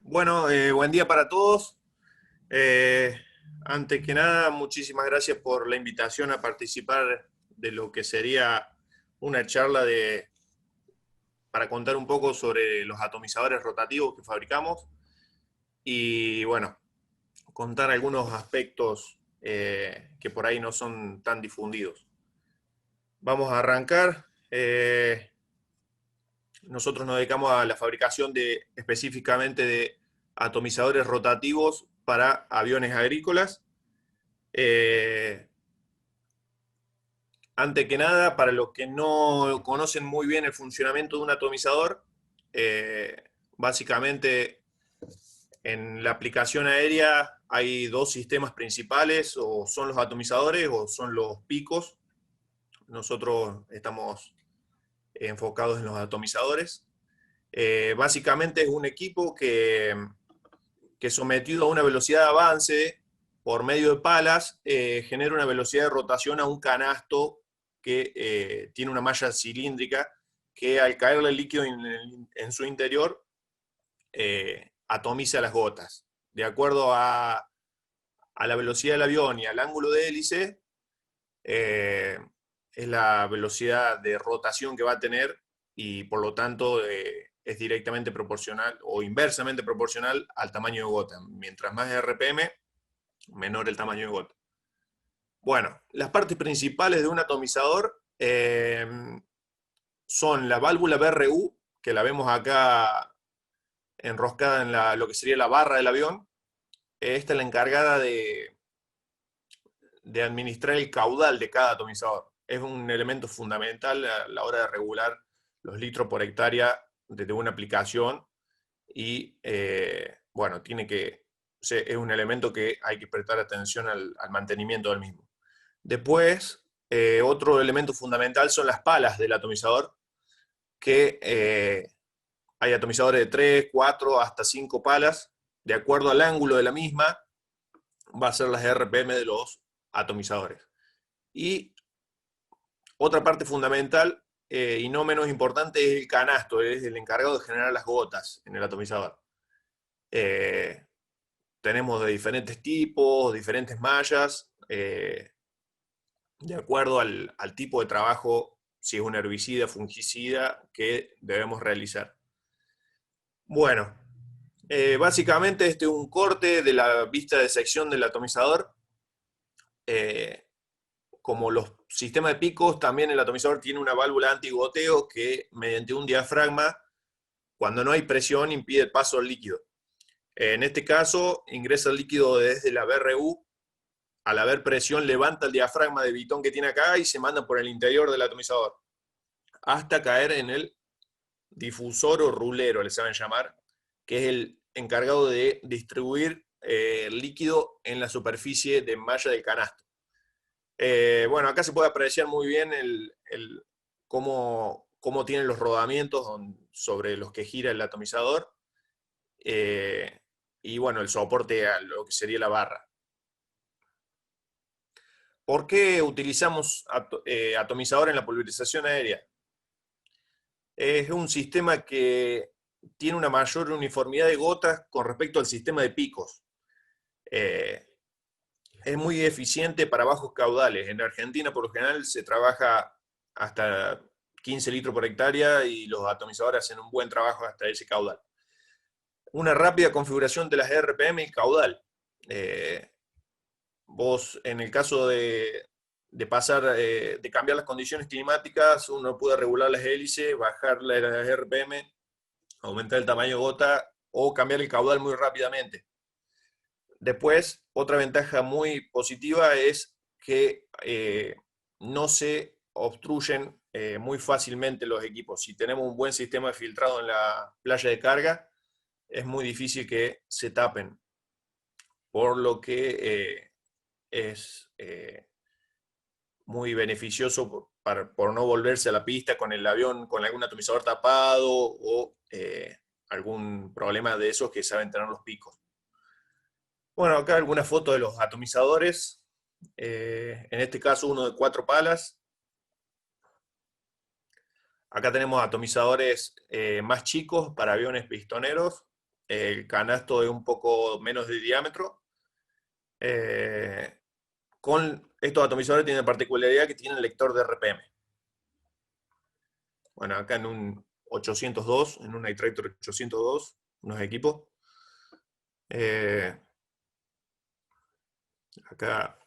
Bueno, buen día para todos. Eh, Antes que nada, muchísimas gracias por la invitación a participar de lo que sería una charla para contar un poco sobre los atomizadores rotativos que fabricamos y, bueno, contar algunos aspectos que por ahí no son tan difundidos. Vamos a arrancar. Nosotros nos dedicamos a la fabricación específicamente de atomizadores rotativos para aviones agrícolas. Eh, Antes que nada, para los que no conocen muy bien el funcionamiento de un atomizador, básicamente en la aplicación aérea hay dos sistemas principales, o son los atomizadores o son los picos. Nosotros estamos enfocados en los atomizadores. Básicamente es un equipo que sometido a una velocidad de avance por medio de palas, genera una velocidad de rotación a un canasto que tiene una malla cilíndrica que al caerle el líquido en su interior atomiza las gotas. De acuerdo a la velocidad del avión y al ángulo de hélice, eh, es la velocidad de rotación que va a tener y por lo tanto es directamente proporcional o inversamente proporcional al tamaño de gota. Mientras más RPM, menor el tamaño de gota. Bueno, las partes principales de un atomizador son la válvula BRU, que la vemos acá enroscada en lo que sería la barra del avión. Esta es la encargada de administrar el caudal de cada atomizador. Es un elemento fundamental a la hora de regular los litros por hectárea desde una aplicación y, bueno, es un elemento que hay que prestar atención al mantenimiento del mismo. Después, otro elemento fundamental son las palas del atomizador, que hay atomizadores de 3, 4, hasta 5 palas. De acuerdo al ángulo de la misma, va a ser las RPM de los atomizadores. Y otra parte fundamental y no menos importante es el canasto, es el encargado de generar las gotas en el atomizador. Eh, Tenemos de diferentes tipos, diferentes mallas, de acuerdo al tipo de trabajo, si es un herbicida, fungicida, que debemos realizar. Bueno, básicamente este es un corte de la vista de sección del atomizador. Eh, Como los sistemas de picos, también el atomizador tiene una válvula antigoteo que mediante un diafragma, cuando no hay presión, impide el paso del líquido. En este caso, ingresa el líquido desde la BRU. Al haber presión, levanta el diafragma de bitón que tiene acá y se manda por el interior del atomizador hasta caer en el difusor o rulero, le saben llamar, que es el encargado de distribuir el líquido en la superficie de malla del canasto. Bueno, acá se puede apreciar muy bien cómo tienen los rodamientos sobre los que gira el atomizador eh, y, bueno, el soporte a lo que sería la barra. ¿Por qué utilizamos atomizador en la pulverización aérea? Es un sistema que tiene una mayor uniformidad de gotas con respecto al sistema de picos. Eh, es muy eficiente para bajos caudales. En Argentina, por lo general, se trabaja hasta 15 litros por hectárea y los atomizadores hacen un buen trabajo hasta ese caudal. Una rápida configuración de las RPM y caudal. Eh, Vos, en el caso de pasar, de cambiar las condiciones climáticas, uno puede regular las hélices, bajar las RPM, aumentar el tamaño de gota o cambiar el caudal muy rápidamente. Después, otra ventaja muy positiva es que no se obstruyen muy fácilmente los equipos. Si tenemos un buen sistema de filtrado en la playa de carga, es muy difícil que se tapen, por lo que es muy beneficioso por no volverse a la pista con el avión con algún atomizador tapado o algún problema de esos que saben tener los picos. Bueno, acá algunas fotos de los atomizadores. En este caso uno de 4 palas. Acá tenemos atomizadores más chicos para aviones pistoneros. el canasto es un poco menos de diámetro. Con estos atomizadores tienen la particularidad que tienen lector de RPM. Bueno, acá en un 802, en un iTractor 802, unos equipos. Acá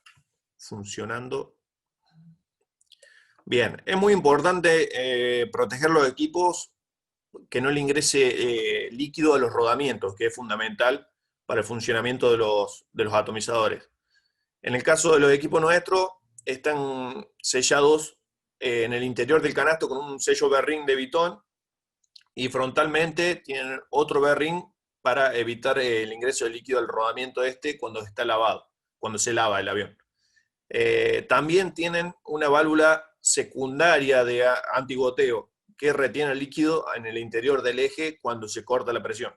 funcionando. Bien, es muy importante proteger los equipos, que no le ingrese líquido a los rodamientos, que es fundamental para el funcionamiento de los atomizadores. En el caso de los equipos nuestros, están sellados en el interior del canasto con un sello bearing de Viton, y frontalmente tienen otro bearing para evitar el ingreso de líquido al rodamiento cuando está lavado, cuando se lava el avión. También tienen una válvula secundaria de antigoteo que retiene el líquido en el interior del eje cuando se corta la presión.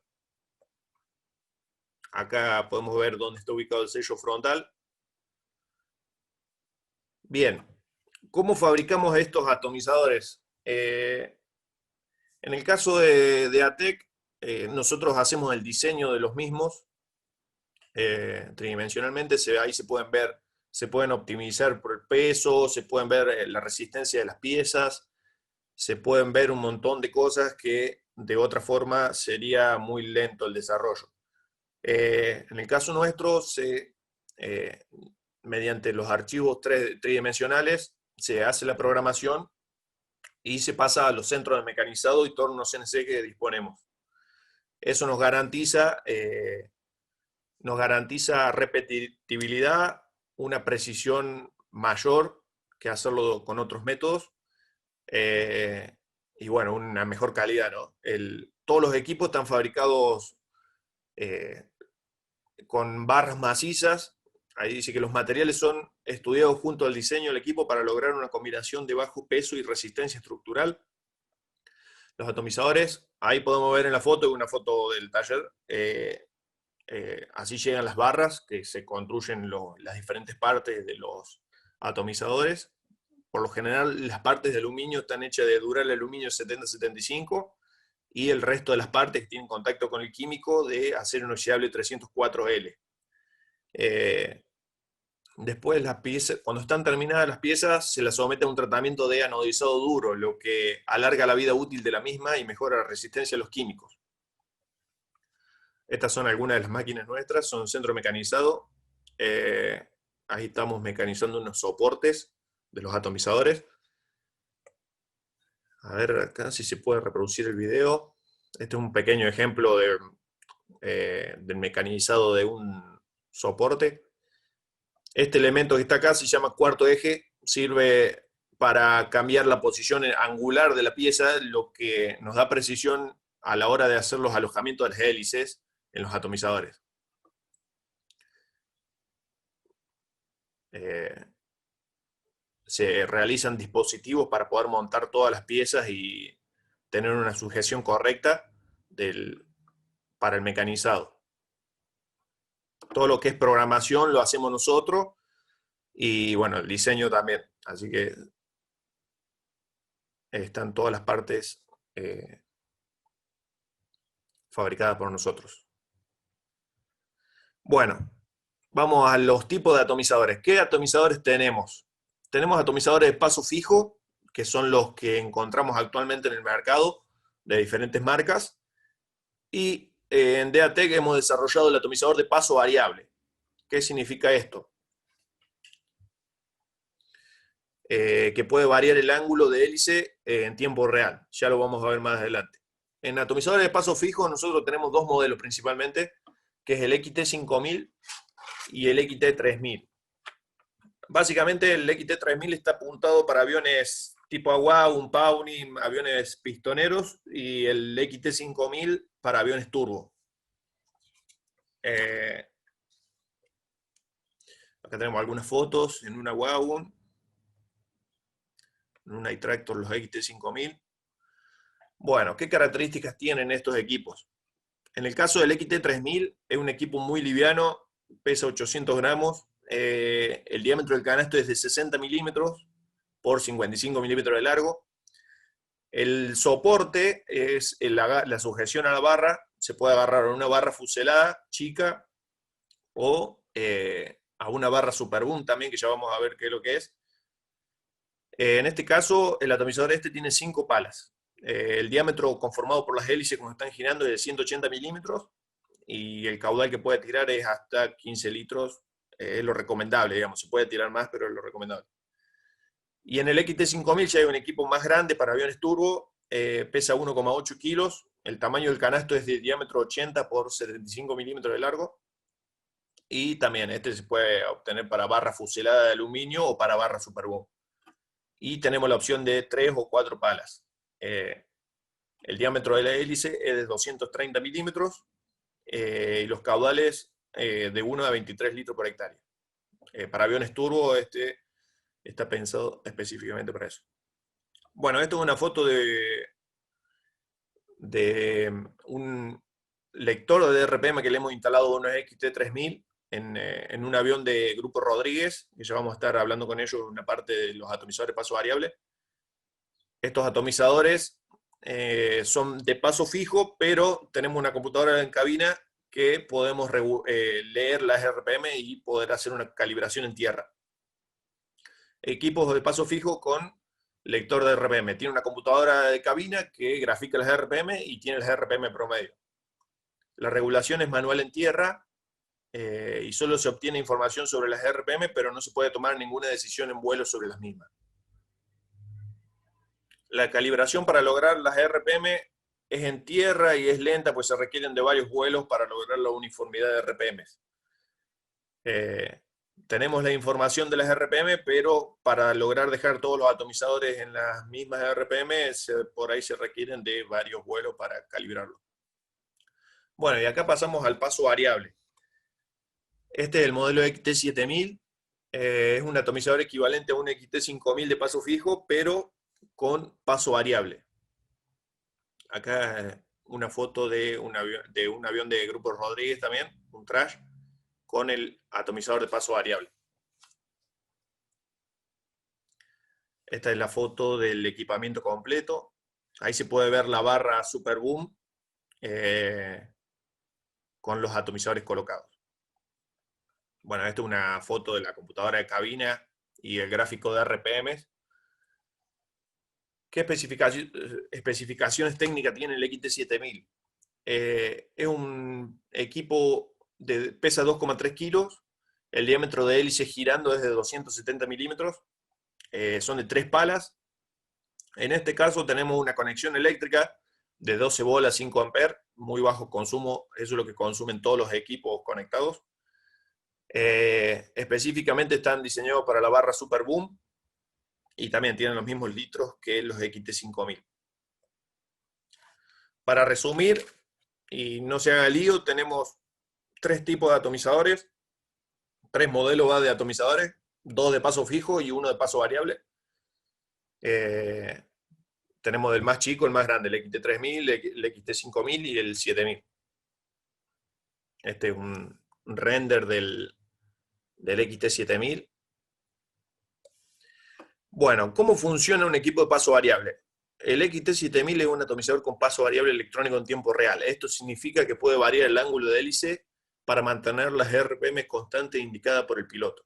Acá podemos ver dónde está ubicado el sello frontal. Bien, ¿cómo fabricamos estos atomizadores? En el caso de ATEC, nosotros hacemos el diseño de los mismos tridimensionalmente. Ahí se pueden ver, se pueden optimizar por el peso, se pueden ver la resistencia de las piezas, se pueden ver un montón de cosas que de otra forma sería muy lento el desarrollo. En el caso nuestro, mediante los archivos tridimensionales, se hace la programación y se pasa a los centros de mecanizado y torno CNC que disponemos. Eso nos garantiza repetibilidad, una precisión mayor que hacerlo con otros métodos, y bueno, una mejor calidad, ¿no? Todos los equipos están fabricados con barras macizas. Ahí dice que los materiales son estudiados junto al diseño del equipo para lograr una combinación de bajo peso y resistencia estructural. Los atomizadores, ahí podemos ver en la foto, una foto del taller, así llegan las barras que se construyen las diferentes partes de los atomizadores. Por lo general, las partes de aluminio están hechas de dural aluminio 70-75, y el resto de las partes que tienen contacto con el químico de acero inoxidable 304L. Después las piezas, cuando están terminadas las piezas, se las somete a un tratamiento de anodizado duro, lo que alarga la vida útil de la misma y mejora la resistencia a los químicos. Estas son algunas de las máquinas nuestras, son centro mecanizado. Ahí estamos mecanizando unos soportes de los atomizadores. A ver acá si se puede reproducir el video. Este es un pequeño ejemplo del mecanizado de un soporte. Este elemento que está acá se llama cuarto eje, sirve para cambiar la posición angular de la pieza, lo que nos da precisión a la hora de hacer los alojamientos de las hélices en los atomizadores. Se realizan dispositivos para poder montar todas las piezas y tener una sujeción correcta para el mecanizado. Todo lo que es programación lo hacemos nosotros, y bueno, el diseño también. Así que están todas las partes fabricadas por nosotros. Bueno, vamos a los tipos de atomizadores. ¿Qué atomizadores tenemos? Tenemos atomizadores de paso fijo, que son los que encontramos actualmente en el mercado, de diferentes marcas. Y en DATEC hemos desarrollado el atomizador de paso variable. ¿Qué significa esto? Que puede variar el ángulo de hélice en tiempo real. Ya lo vamos a ver más adelante. En atomizadores de paso fijo nosotros tenemos dos modelos principalmente, que es el XT5000 y el XT3000. Básicamente el XT3000 está apuntado para aviones tipo AWAC, Pony, aviones pistoneros, y el XT5000 para aviones turbo. Acá tenemos algunas fotos en una Wagon, en un iTractor, los XT5000. Bueno, ¿qué características tienen estos equipos? En el caso del XT3000 es un equipo muy liviano, pesa 800 gramos, el diámetro del canasto es de 60 milímetros por 55 milímetros de largo. El soporte es la sujeción a la barra, se puede agarrar a una barra fuselada chica o a una barra Super Boom también, que ya vamos a ver qué es lo que es. En este caso, el atomizador este tiene 5 palas. El diámetro conformado por las hélices cuando están girando es de 180 milímetros y el caudal que puede tirar es hasta 15 litros. Es lo recomendable, digamos. Se puede tirar más, pero es lo recomendable. Y en el XT5000 ya hay un equipo más grande para aviones turbo, pesa 1,8 kilos, el tamaño del canasto es de diámetro 80 por 75 milímetros de largo, y también este se puede obtener para barra fuselada de aluminio o para barra Super Boom. Y tenemos la opción de 3 o 4 palas. El diámetro de la hélice es de 230 milímetros y los caudales de 1 a 23 litros por hectárea. Para aviones turbo este está pensado específicamente para eso. Bueno, esto es una foto de un lector de RPM que le hemos instalado a unos XT3000 en un avión de Grupo Rodríguez, que ya vamos a estar hablando con ellos en una parte de los atomizadores de paso variable. Estos atomizadores son de paso fijo, pero tenemos una computadora en cabina que podemos leer las RPM y poder hacer una calibración en tierra. Equipos de paso fijo con lector de RPM. Tiene una computadora de cabina que grafica las RPM y tiene las RPM promedio. La regulación es manual en tierra y solo se obtiene información sobre las RPM, pero no se puede tomar ninguna decisión en vuelo sobre las mismas. La calibración para lograr las RPM es en tierra y es lenta, pues se requieren de varios vuelos para lograr la uniformidad de RPMs. Tenemos la información de las RPM, pero para lograr dejar todos los atomizadores en las mismas RPM, por ahí se requieren de varios vuelos para calibrarlo. Bueno, y acá pasamos al paso variable. Este es el modelo XT7000. Es un atomizador equivalente a un XT5000 de paso fijo, pero con paso variable. Acá una foto de un avión de Grupo Rodríguez también, un trash, con el atomizador de paso variable. Esta es la foto del equipamiento completo. Ahí se puede ver la barra Super Boom con los atomizadores colocados. Bueno, esta es una foto de la computadora de cabina y el gráfico de RPMs. ¿Qué especificaciones técnicas tiene el XT7000? Es un equipo pesa 2,3 kilos, el diámetro de hélice girando es de 270 milímetros, son de 3 palas. En este caso tenemos una conexión eléctrica de 12 bolas 5 amperes, muy bajo consumo, eso es lo que consumen todos los equipos conectados. Específicamente están diseñados para la barra Super Boom y también tienen los mismos litros que los XT5000. Para resumir, y no se haga lío, tenemos 3 tipos de atomizadores, 3 modelos de atomizadores, 2 de paso fijo y 1 de paso variable. Tenemos del más chico, el más grande, el XT3000, el XT5000 y el 7000. Este es un render del XT7000. Bueno, ¿cómo funciona un equipo de paso variable? El XT7000 es un atomizador con paso variable electrónico en tiempo real. Esto significa que puede variar el ángulo de hélice para mantener las RPM constantes indicadas por el piloto.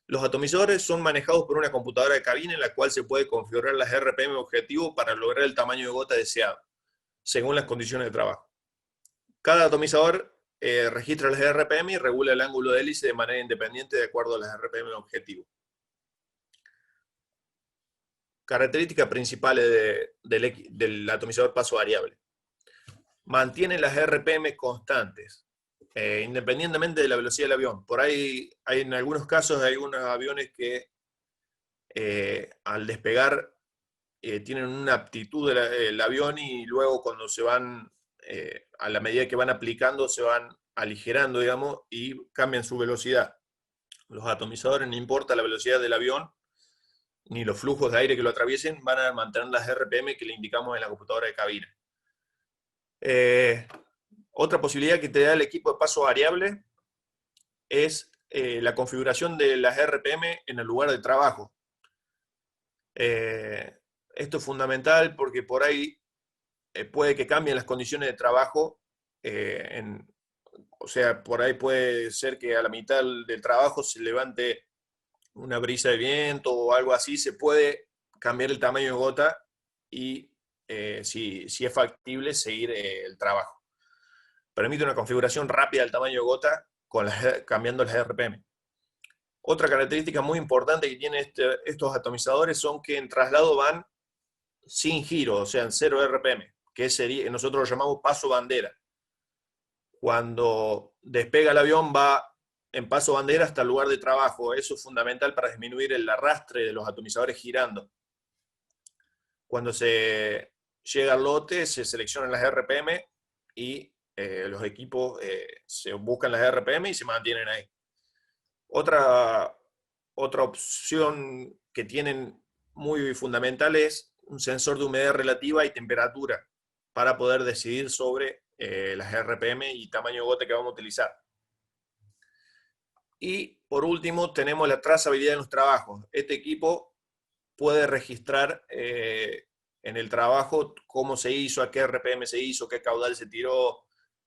Los atomizadores son manejados por una computadora de cabina en la cual se puede configurar las RPM objetivo para lograr el tamaño de gota deseado, según las condiciones de trabajo. Cada atomizador registra las RPM y regula el ángulo de hélice de manera independiente de acuerdo a las RPM objetivo. Características principales del atomizador paso variable. Mantiene las RPM constantes, independientemente de la velocidad del avión. Por ahí hay en algunos casos hay algunos aviones que al despegar tienen una aptitud del avión y luego cuando se van, a la medida que van aplicando, se van aligerando, digamos, y cambian su velocidad. Los atomizadores, no importa la velocidad del avión, ni los flujos de aire que lo atraviesen, van a mantener las RPM que le indicamos en la computadora de cabina. Otra posibilidad que te da el equipo de paso variable es la configuración de las RPM en el lugar de trabajo. Esto es fundamental porque por ahí puede que cambien las condiciones de trabajo. O sea, por ahí puede ser que a la mitad del trabajo se levante una brisa de viento o algo así, se puede cambiar el tamaño de gota y si es factible seguir el trabajo. Permite una configuración rápida del tamaño de gota cambiando las RPM. Otra característica muy importante que tienen estos atomizadores son que en traslado van sin giro, o sea, en 0 RPM, que nosotros lo llamamos paso bandera. Cuando despega el avión va en paso bandera hasta el lugar de trabajo. Eso es fundamental para disminuir el arrastre de los atomizadores girando. Cuando se llega al lote, se seleccionan las RPM y los equipos se buscan las RPM y se mantienen ahí. Otra opción que tienen muy fundamental es un sensor de humedad relativa y temperatura para poder decidir sobre las RPM y tamaño de gota que vamos a utilizar. Y por último tenemos la trazabilidad de los trabajos. Este equipo puede registrar en el trabajo cómo se hizo, a qué RPM se hizo, qué caudal se tiró,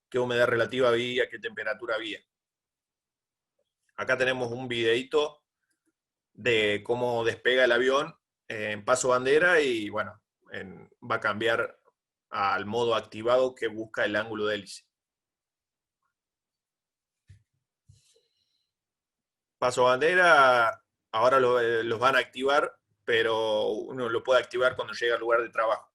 qué humedad relativa había, qué temperatura había. Acá tenemos un videito de cómo despega el avión en paso bandera y bueno, va a cambiar al modo activado que busca el ángulo de hélice. Paso bandera, ahora los van a activar, pero uno lo puede activar cuando llega al lugar de trabajo.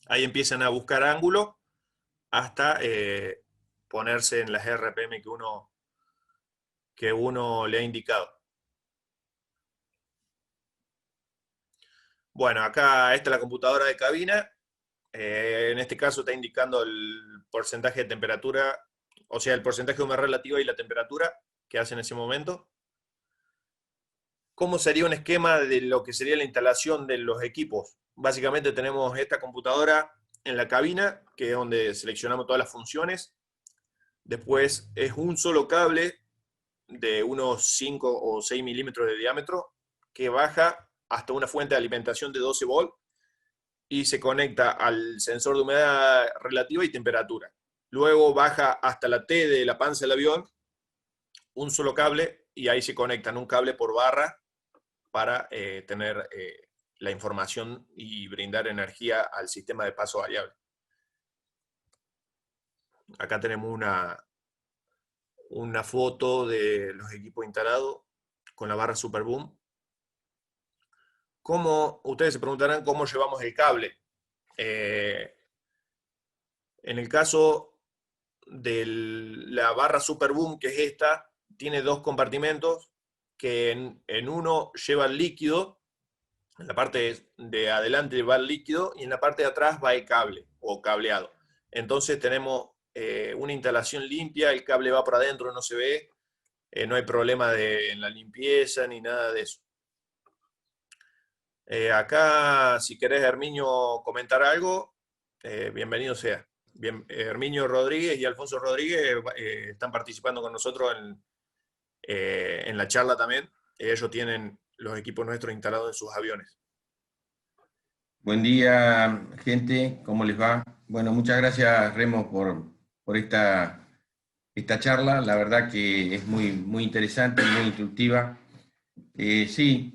Ahí empiezan a buscar ángulo hasta ponerse en las RPM que uno le ha indicado. Bueno, acá esta es la computadora de cabina. En este caso está indicando el porcentaje de temperatura, o sea, el porcentaje de humedad relativa y la temperatura que hace en ese momento. ¿Cómo sería un esquema de lo que sería la instalación de los equipos? Básicamente tenemos esta computadora en la cabina, que es donde seleccionamos todas las funciones. Después es un solo cable de unos 5 o 6 milímetros de diámetro que baja hasta una fuente de alimentación de 12 volt y se conecta al sensor de humedad relativa y temperatura. Luego baja hasta la T de la panza del avión, un solo cable, y ahí se conectan un cable por barra para tener la información y brindar energía al sistema de paso variable. Acá tenemos una foto de los equipos instalados con la barra Superboom. Ustedes se preguntarán cómo llevamos el cable. En el caso de la barra Superboom, que es esta, tiene dos compartimentos que en uno lleva el líquido, en la parte de adelante va el líquido y en la parte de atrás va el cable o cableado. Entonces tenemos una instalación limpia, el cable va por adentro, no se ve, no hay problema en la limpieza ni nada de eso. Acá, si querés, Herminio, comentar algo, bienvenido sea. Herminio Rodríguez y Alfonso Rodríguez están participando con nosotros en la charla también. Ellos tienen los equipos nuestros instalados en sus aviones. Buen día, gente, ¿cómo les va? Bueno, muchas gracias, Remo, por esta charla. La verdad que es muy interesante, muy instructiva. Sí,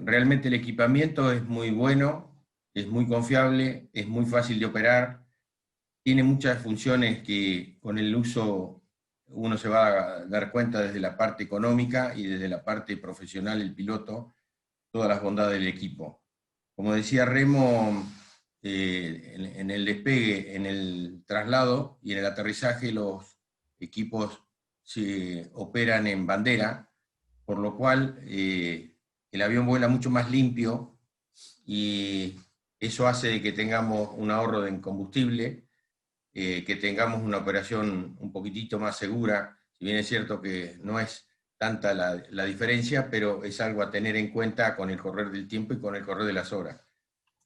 realmente el equipamiento es muy bueno, es muy confiable, es muy fácil de operar, tiene muchas funciones que con el uso uno se va a dar cuenta desde la parte económica y desde la parte profesional, el piloto, todas las bondades del equipo. Como decía Remo, en el despegue, en el traslado y en el aterrizaje los equipos se operan en bandera, por lo cual el avión vuela mucho más limpio y eso hace de que tengamos un ahorro en combustible, que tengamos una operación un poquitito más segura, si bien es cierto que no es tanta la diferencia, pero es algo a tener en cuenta con el correr del tiempo y con el correr de las horas.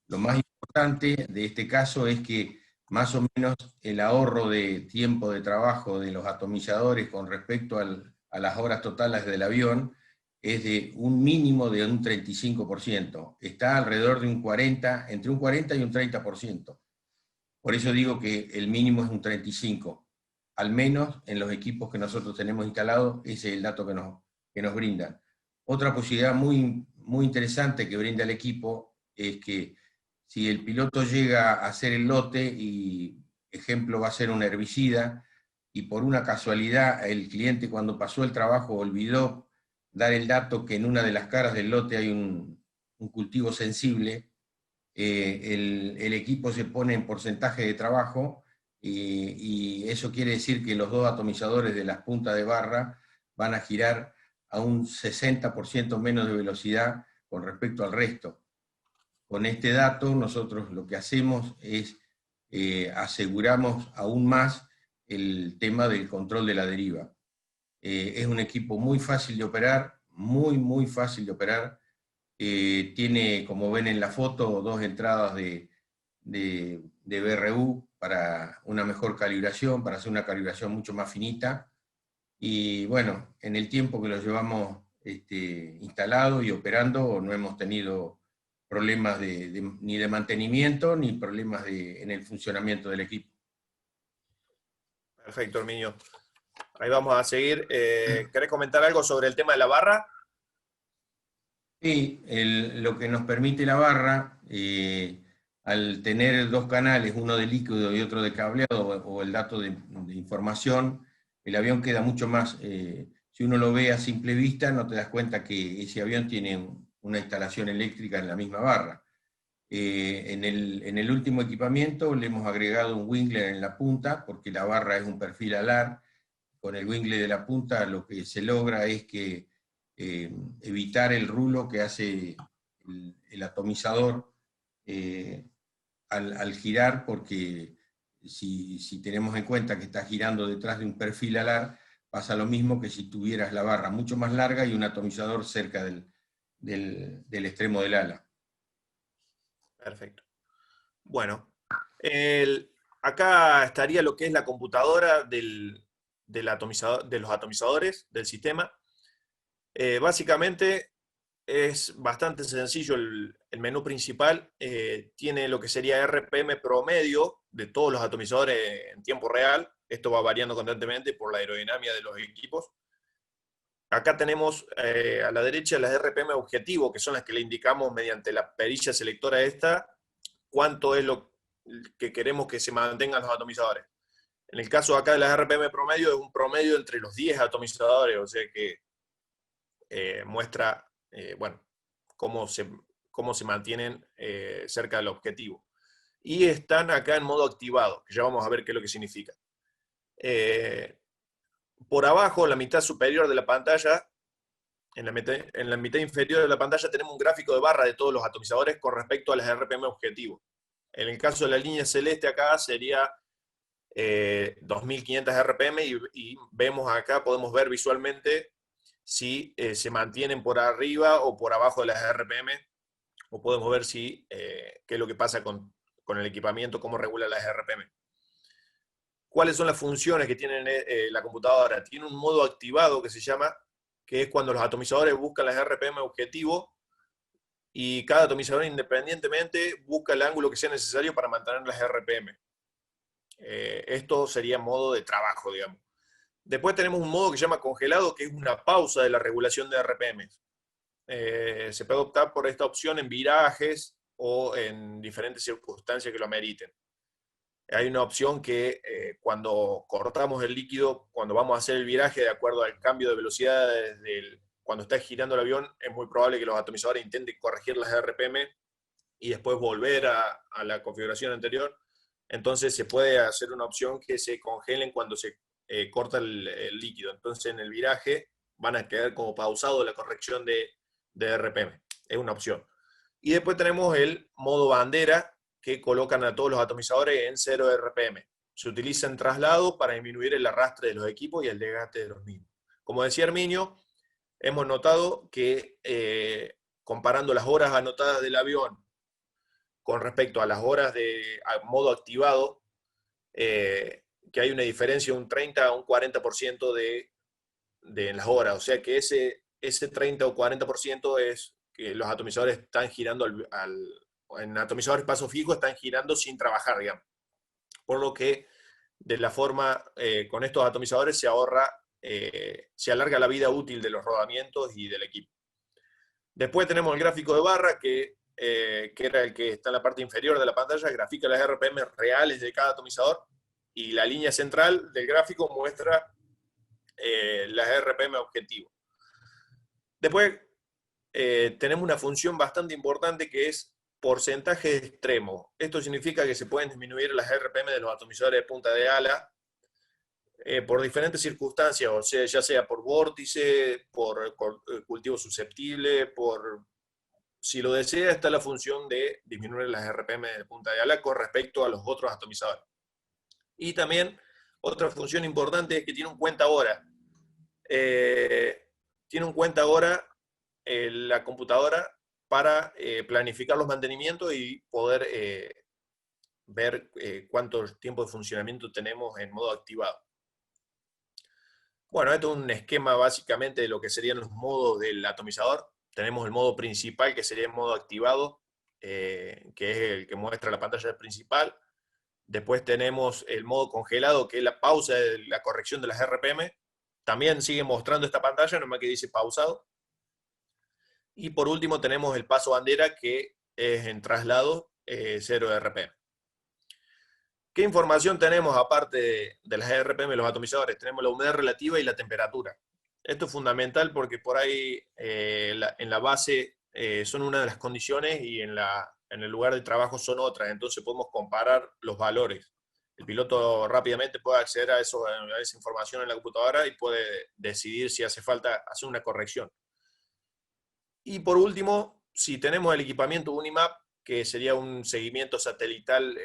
Lo más importante de este caso es que más o menos el ahorro de tiempo de trabajo de los atomizadores con respecto a las horas totales del avión es de un mínimo de un 35%. Está alrededor de un 40, entre un 40 y un 30%. Por eso digo que el mínimo es un 35%. Al menos en los equipos que nosotros tenemos instalados, ese es el dato que nos brindan. Otra posibilidad muy, muy interesante que brinda el equipo es que si el piloto llega a hacer el lote y, ejemplo, va a ser un herbicida, y por una casualidad el cliente cuando pasó el trabajo olvidó dar el dato que en una de las caras del lote hay un cultivo sensible, el equipo se pone en porcentaje de trabajo y eso quiere decir que los dos atomizadores de las puntas de barra van a girar a un 60% menos de velocidad con respecto al resto. Con este dato nosotros lo que hacemos es aseguramos aún más el tema del control de la deriva. Es un equipo muy fácil de operar, muy, muy fácil de operar. Tiene, como ven en la foto, dos entradas de BRU para una mejor calibración, para hacer una calibración mucho más finita. Y bueno, en el tiempo que lo llevamos instalado y operando, no hemos tenido problemas ni de mantenimiento, ni problemas en el funcionamiento del equipo. Perfecto, Herminio. Ahí vamos a seguir. ¿Querés comentar algo sobre el tema de la barra? Sí, lo que nos permite la barra, al tener dos canales, uno de líquido y otro de cableado, o el dato de información, el avión queda mucho más, si uno lo ve a simple vista, no te das cuenta que ese avión tiene una instalación eléctrica en la misma barra. En el último equipamiento le hemos agregado un wingler en la punta, porque la barra es un perfil alar. Con el wingler de la punta lo que se logra es que evitar el rulo que hace el atomizador al girar, porque si tenemos en cuenta que está girando detrás de un perfil alar, pasa lo mismo que si tuvieras la barra mucho más larga y un atomizador cerca del extremo del ala. Perfecto. Bueno, acá estaría lo que es la computadora del atomizador, de los atomizadores del sistema. Básicamente es bastante sencillo el menú principal. Tiene lo que sería RPM promedio de todos los atomizadores en tiempo real. Esto va variando constantemente por la aerodinámica de los equipos. Acá tenemos a la derecha las RPM objetivo, que son las que le indicamos mediante la perilla selectora esta, cuánto es lo que queremos que se mantengan los atomizadores. En el caso acá de las RPM promedio, es un promedio entre los 10 atomizadores, o sea que muestra, bueno, cómo se mantienen cerca del objetivo. Y están acá en modo activado, que ya vamos a ver qué es lo que significa. Por abajo, en la mitad superior de la pantalla, en la mitad inferior de la pantalla, tenemos un gráfico de barra de todos los atomizadores con respecto a las RPM objetivo. En el caso de la línea celeste acá sería 2500 RPM y vemos acá, podemos ver visualmente si se mantienen por arriba o por abajo de las RPM, o podemos ver qué es lo que pasa con el equipamiento, cómo regula las RPM. ¿Cuáles son las funciones que tiene la computadora? Tiene un modo activado que se llama, que es cuando los atomizadores buscan las RPM objetivo y cada atomizador independientemente busca el ángulo que sea necesario para mantener las RPM. Esto sería modo de trabajo, digamos. Después tenemos un modo que se llama congelado, que es una pausa de la regulación de RPM. Se puede optar por esta opción en virajes o en diferentes circunstancias que lo ameriten. Hay una opción que cuando cortamos el líquido, cuando vamos a hacer el viraje, de acuerdo al cambio de velocidad cuando está girando el avión, es muy probable que los atomizadores intenten corregir las RPM y después volver a la configuración anterior. Entonces se puede hacer una opción que se congelen cuando se corta el líquido. Entonces en el viraje van a quedar como pausado la corrección de RPM. Es una opción. Y después tenemos el modo bandera, que colocan a todos los atomizadores en 0 RPM. Se utiliza en traslado para disminuir el arrastre de los equipos y el desgaste de los mismos. Como decía Herminio, hemos notado que comparando las horas anotadas del avión con respecto a las horas de modo activado, que hay una diferencia de un 30 a un 40% en las horas. O sea que ese 30 o 40% es que los atomizadores están girando en atomizadores paso fijo están girando sin trabajar, digamos. Por lo que de la forma, con estos atomizadores se alarga la vida útil de los rodamientos y del equipo. Después tenemos el gráfico de barra, que era el que está en la parte inferior de la pantalla, grafica las RPM reales de cada atomizador, y la línea central del gráfico muestra las RPM objetivo. Después tenemos una función bastante importante que es porcentaje de extremo. Esto significa que se pueden disminuir las RPM de los atomizadores de punta de ala por diferentes circunstancias, o sea, ya sea por vórtice, por cultivo susceptible, si lo desea, está la función de disminuir las RPM de punta de ala con respecto a los otros atomizadores. Y también otra función importante es que tiene un cuenta hora. Tiene un cuenta hora la computadora para planificar los mantenimientos y poder ver cuánto tiempo de funcionamiento tenemos en modo activado. Bueno, esto es un esquema básicamente de lo que serían los modos del atomizador. Tenemos el modo principal, que sería el modo activado, que es el que muestra la pantalla principal. Después tenemos el modo congelado, que es la pausa de la corrección de las RPM. También sigue mostrando esta pantalla, nomás que dice pausado. Y por último tenemos el paso bandera, que es en traslado 0 RPM. ¿Qué información tenemos aparte de las RPM de los atomizadores? Tenemos la humedad relativa y la temperatura. Esto es fundamental porque por ahí en la base son una de las condiciones y en el lugar de trabajo son otras, entonces podemos comparar los valores. El piloto rápidamente puede acceder a esa información en la computadora y puede decidir si hace falta hacer una corrección. Y por último, si tenemos el equipamiento Unimap, que sería un seguimiento satelital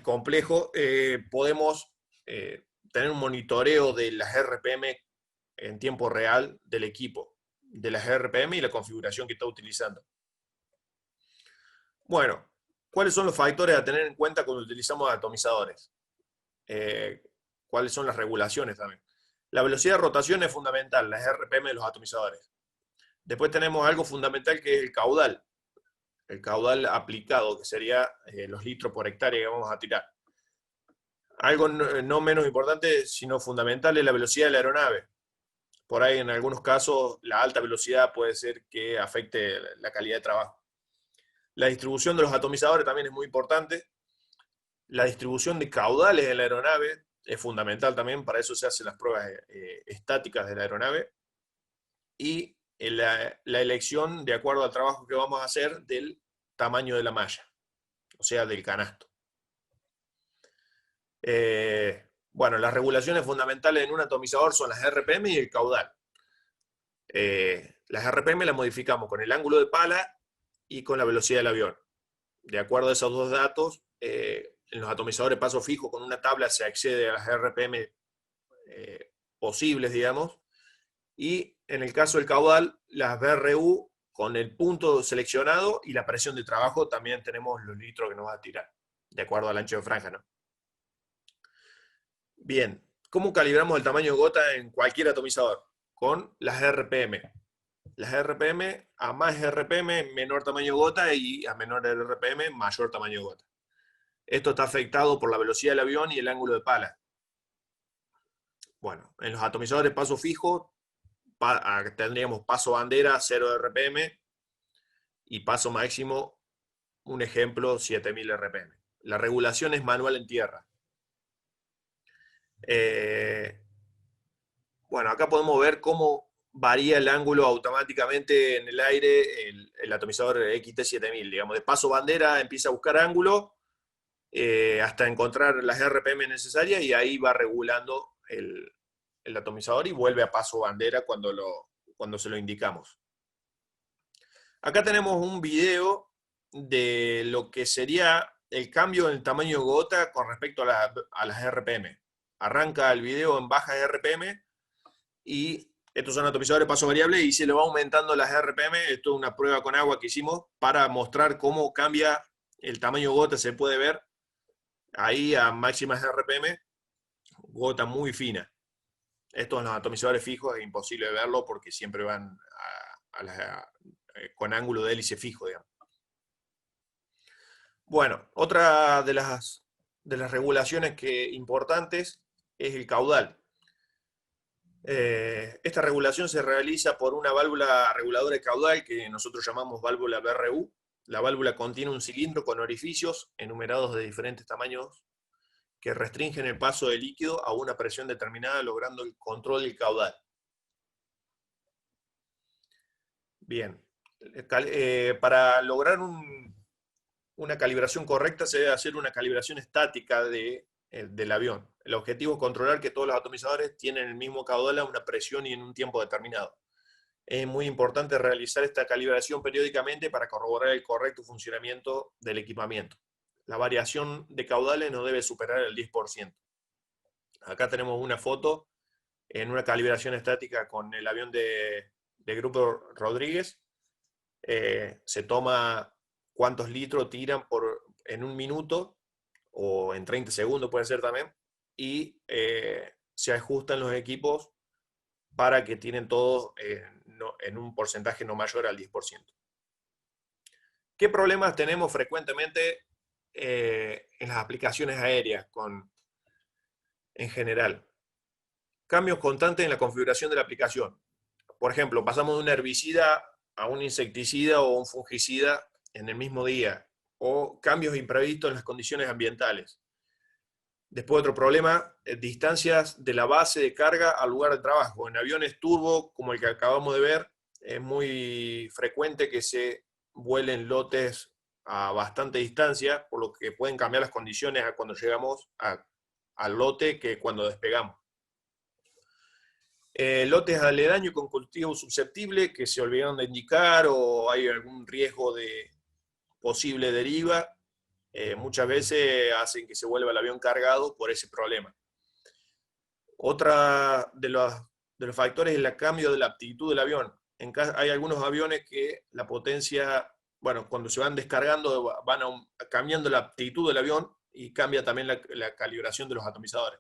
complejo, podemos tener un monitoreo de las RPM en tiempo real del equipo, de las RPM y la configuración que está utilizando. Bueno, ¿cuáles son los factores a tener en cuenta cuando utilizamos atomizadores? ¿Cuáles son las regulaciones también? La velocidad de rotación es fundamental, las RPM de los atomizadores. Después tenemos algo fundamental que es el caudal aplicado, que sería los litros por hectárea que vamos a tirar. Algo no menos importante, sino fundamental, es la velocidad de la aeronave. Por ahí, en algunos casos, la alta velocidad puede ser que afecte la calidad de trabajo. La distribución de los atomizadores también es muy importante. La distribución de caudales de la aeronave es fundamental también, para eso se hacen las pruebas estáticas de la aeronave. Y la elección, de acuerdo al trabajo que vamos a hacer, del tamaño de la malla, o sea, del canasto. Bueno, las regulaciones fundamentales en un atomizador son las RPM y el caudal. Las RPM las modificamos con el ángulo de pala y con la velocidad del avión. De acuerdo a esos dos datos, en los atomizadores paso fijo, con una tabla se accede a las RPM posibles, digamos, y en el caso del caudal, las BRU con el punto seleccionado y la presión de trabajo, también tenemos los litros que nos va a tirar, de acuerdo al ancho de franja, ¿no? Bien, ¿cómo calibramos el tamaño de gota en cualquier atomizador? Con las RPM. Las RPM, a más RPM, menor tamaño de gota, y a menor RPM, mayor tamaño de gota. Esto está afectado por la velocidad del avión y el ángulo de pala. Bueno, en los atomizadores paso fijo, tendríamos paso bandera 0 RPM y paso máximo, un ejemplo, 7000 RPM. La regulación es manual en tierra. Bueno, acá podemos ver cómo varía el ángulo automáticamente en el aire el atomizador XT7000. Digamos, de paso bandera empieza a buscar ángulo hasta encontrar las RPM necesarias, y ahí va regulando el atomizador y vuelve a paso bandera cuando se lo indicamos. Acá tenemos un video de lo que sería el cambio en el tamaño de gota con respecto a las RPM. Arranca el video en bajas RPM y estos son atomizadores paso variable y se le va aumentando las RPM. Esto es una prueba con agua que hicimos para mostrar cómo cambia el tamaño de gota. Se puede ver ahí a máximas RPM, gota muy fina. Esto en los atomizadores fijos es imposible verlo porque siempre van con ángulo de hélice fijo, digamos. Bueno, otra de las regulaciones importantes es el caudal. Esta regulación se realiza por una válvula reguladora de caudal que nosotros llamamos válvula BRU. La válvula contiene un cilindro con orificios enumerados de diferentes tamaños que restringen el paso del líquido a una presión determinada, logrando el control del caudal. Bien, para lograr una calibración correcta se debe hacer una calibración estática del avión. El objetivo es controlar que todos los atomizadores tienen el mismo caudal a una presión y en un tiempo determinado. Es muy importante realizar esta calibración periódicamente para corroborar el correcto funcionamiento del equipamiento. La variación de caudales no debe superar el 10%. Acá tenemos una foto en una calibración estática con el avión de Grupo Rodríguez. Se toma cuántos litros tiran en un minuto, o en 30 segundos puede ser también, y se ajustan los equipos para que tienen todos en un porcentaje no mayor al 10%. ¿Qué problemas tenemos frecuentemente en las aplicaciones aéreas en general? Cambios constantes en la configuración de la aplicación. Por ejemplo, pasamos de un herbicida a un insecticida o un fungicida en el mismo día, o cambios imprevistos en las condiciones ambientales. Después otro problema, distancias de la base de carga al lugar de trabajo. En aviones turbo, como el que acabamos de ver, es muy frecuente que se vuelen lotes a bastante distancia, por lo que pueden cambiar las condiciones a cuando llegamos al lote que cuando despegamos. Lotes aledaños con cultivos susceptibles que se olvidaron de indicar o hay algún riesgo de posible deriva, muchas veces hacen que se vuelva el avión cargado por ese problema. Otra de los factores es el cambio de la aptitud del avión. Hay algunos aviones que la potencia, bueno, cuando se van descargando van cambiando la aptitud del avión y cambia también la calibración de los atomizadores.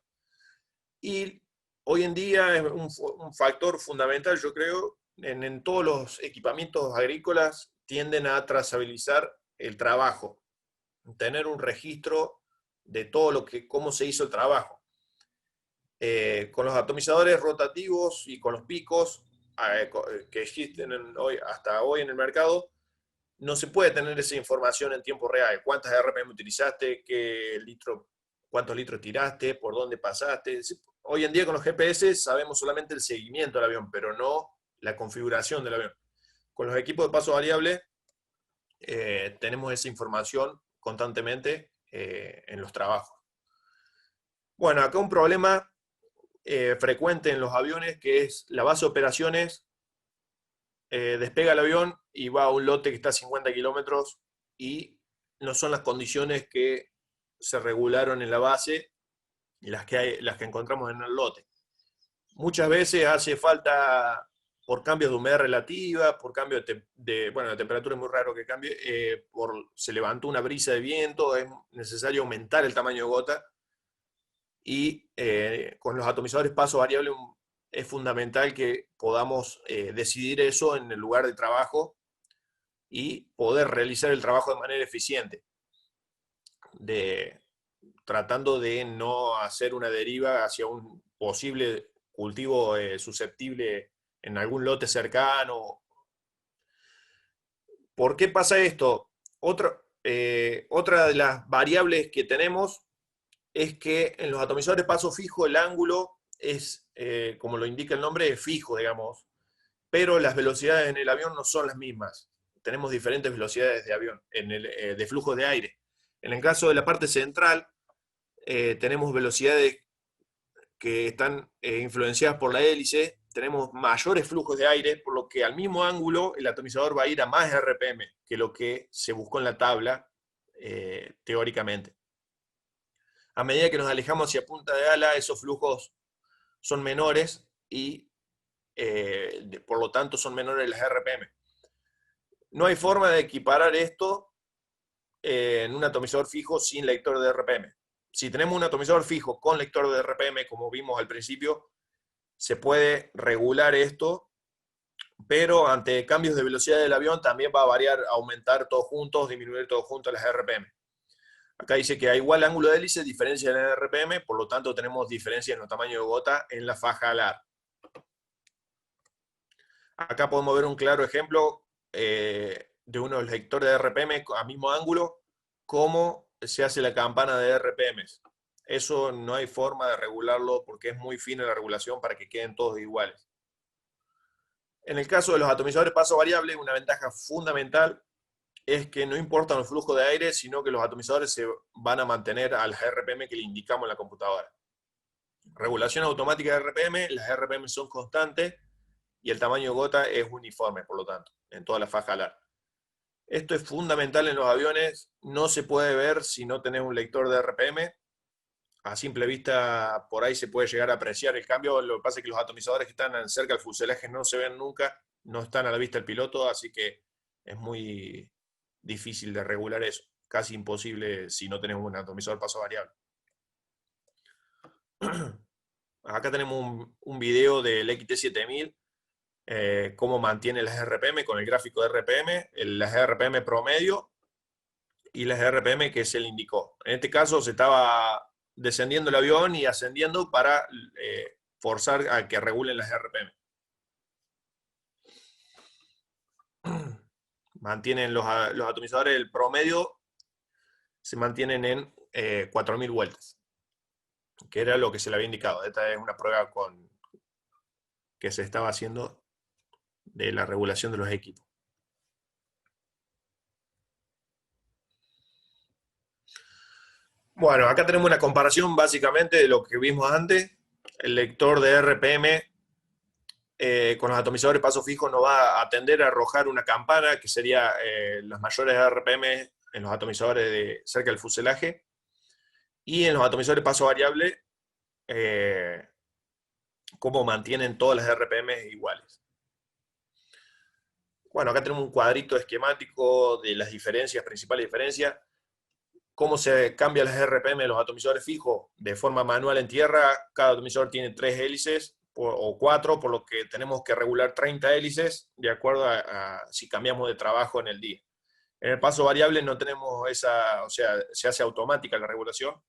Y hoy en día es un factor fundamental, yo creo, en todos los equipamientos agrícolas tienden a trazabilizar el trabajo, tener un registro de todo cómo se hizo el trabajo. Con los atomizadores rotativos y con los picos que existen hasta hoy en el mercado, no se puede tener esa información en tiempo real. ¿Cuántas RPM utilizaste? ¿Cuántos litros tiraste? ¿Por dónde pasaste? Hoy en día con los GPS sabemos solamente el seguimiento del avión, pero no la configuración del avión. Con los equipos de paso variable tenemos esa información constantemente en los trabajos. Bueno, acá un problema frecuente en los aviones que es la base de operaciones, despega el avión y va a un lote que está a 50 kilómetros y no son las condiciones que se regularon en la base y las que encontramos en el lote. Muchas veces hace falta, por cambios de humedad relativa, por cambio bueno, la temperatura es muy raro que cambie, se levantó una brisa de viento, es necesario aumentar el tamaño de gota, y con los atomizadores paso variable es fundamental que podamos decidir eso en el lugar de trabajo y poder realizar el trabajo de manera eficiente, tratando de no hacer una deriva hacia un posible cultivo susceptible en algún lote cercano. ¿Por qué pasa esto? Otra de las variables que tenemos es que en los atomizadores paso fijo el ángulo es, como lo indica el nombre, es fijo, digamos, pero las velocidades en el avión no son las mismas. Tenemos diferentes velocidades de avión, de flujos de aire. En el caso de la parte central, tenemos velocidades que están influenciadas por la hélice, tenemos mayores flujos de aire, por lo que al mismo ángulo el atomizador va a ir a más RPM que lo que se buscó en la tabla teóricamente. A medida que nos alejamos hacia punta de ala, esos flujos son menores y por lo tanto son menores las RPM. No hay forma de equiparar esto en un atomizador fijo sin lector de RPM. si tenemos un atomizador fijo con lector de RPM, como vimos al principio, se puede regular esto, pero ante cambios de velocidad del avión también va a variar, aumentar todos juntos, disminuir todos juntos las RPM. Acá dice que a igual ángulo de hélice, diferencia en el RPM, por lo tanto tenemos diferencia en los tamaños de gota en la faja alar. Acá podemos ver un claro ejemplo de uno de los lectores de RPM a mismo ángulo, cómo se hace la campana de RPMs. Eso no hay forma de regularlo porque es muy fina la regulación para que queden todos iguales. En el caso de los atomizadores paso variable, una ventaja fundamental es que no importa el flujo de aire, sino que los atomizadores se van a mantener al RPM que le indicamos en la computadora. Regulación automática de RPM, las RPM son constantes y el tamaño de gota es uniforme, por lo tanto, en toda la faja alar. Esto es fundamental en los aviones, no se puede ver si no tenés un lector de RPM. A simple vista, por ahí se puede llegar a apreciar el cambio. Lo que pasa es que los atomizadores que están cerca del fuselaje no se ven nunca, no están a la vista del piloto, así que es muy difícil de regular eso. Casi imposible si no tenemos un atomizador paso variable. Acá tenemos un video del XT7000, cómo mantiene las RPM con el gráfico de RPM, las RPM promedio y las RPM que se le indicó. En este caso se estaba descendiendo el avión y ascendiendo para forzar a que regulen las RPM. Mantienen los atomizadores, el promedio se mantienen en 4.000 vueltas, que era lo que se le había indicado. Esta es una prueba que se estaba haciendo de la regulación de los equipos. Bueno, acá tenemos una comparación básicamente de lo que vimos antes. El lector de RPM con los atomizadores paso fijo no va a tender a arrojar una campana, que sería las mayores RPM en los atomizadores cerca del fuselaje, y en los atomizadores paso variable, cómo mantienen todas las RPM iguales. Bueno, acá tenemos un cuadrito esquemático de las diferencias, principales diferencias. Cómo se cambian las RPM de los atomizadores fijos de forma manual en tierra. Cada atomizador tiene 3 hélices o 4, por lo que tenemos que regular 30 hélices de acuerdo a si cambiamos de trabajo en el día. En el paso variable no tenemos esa, o sea, se hace automática la regulación,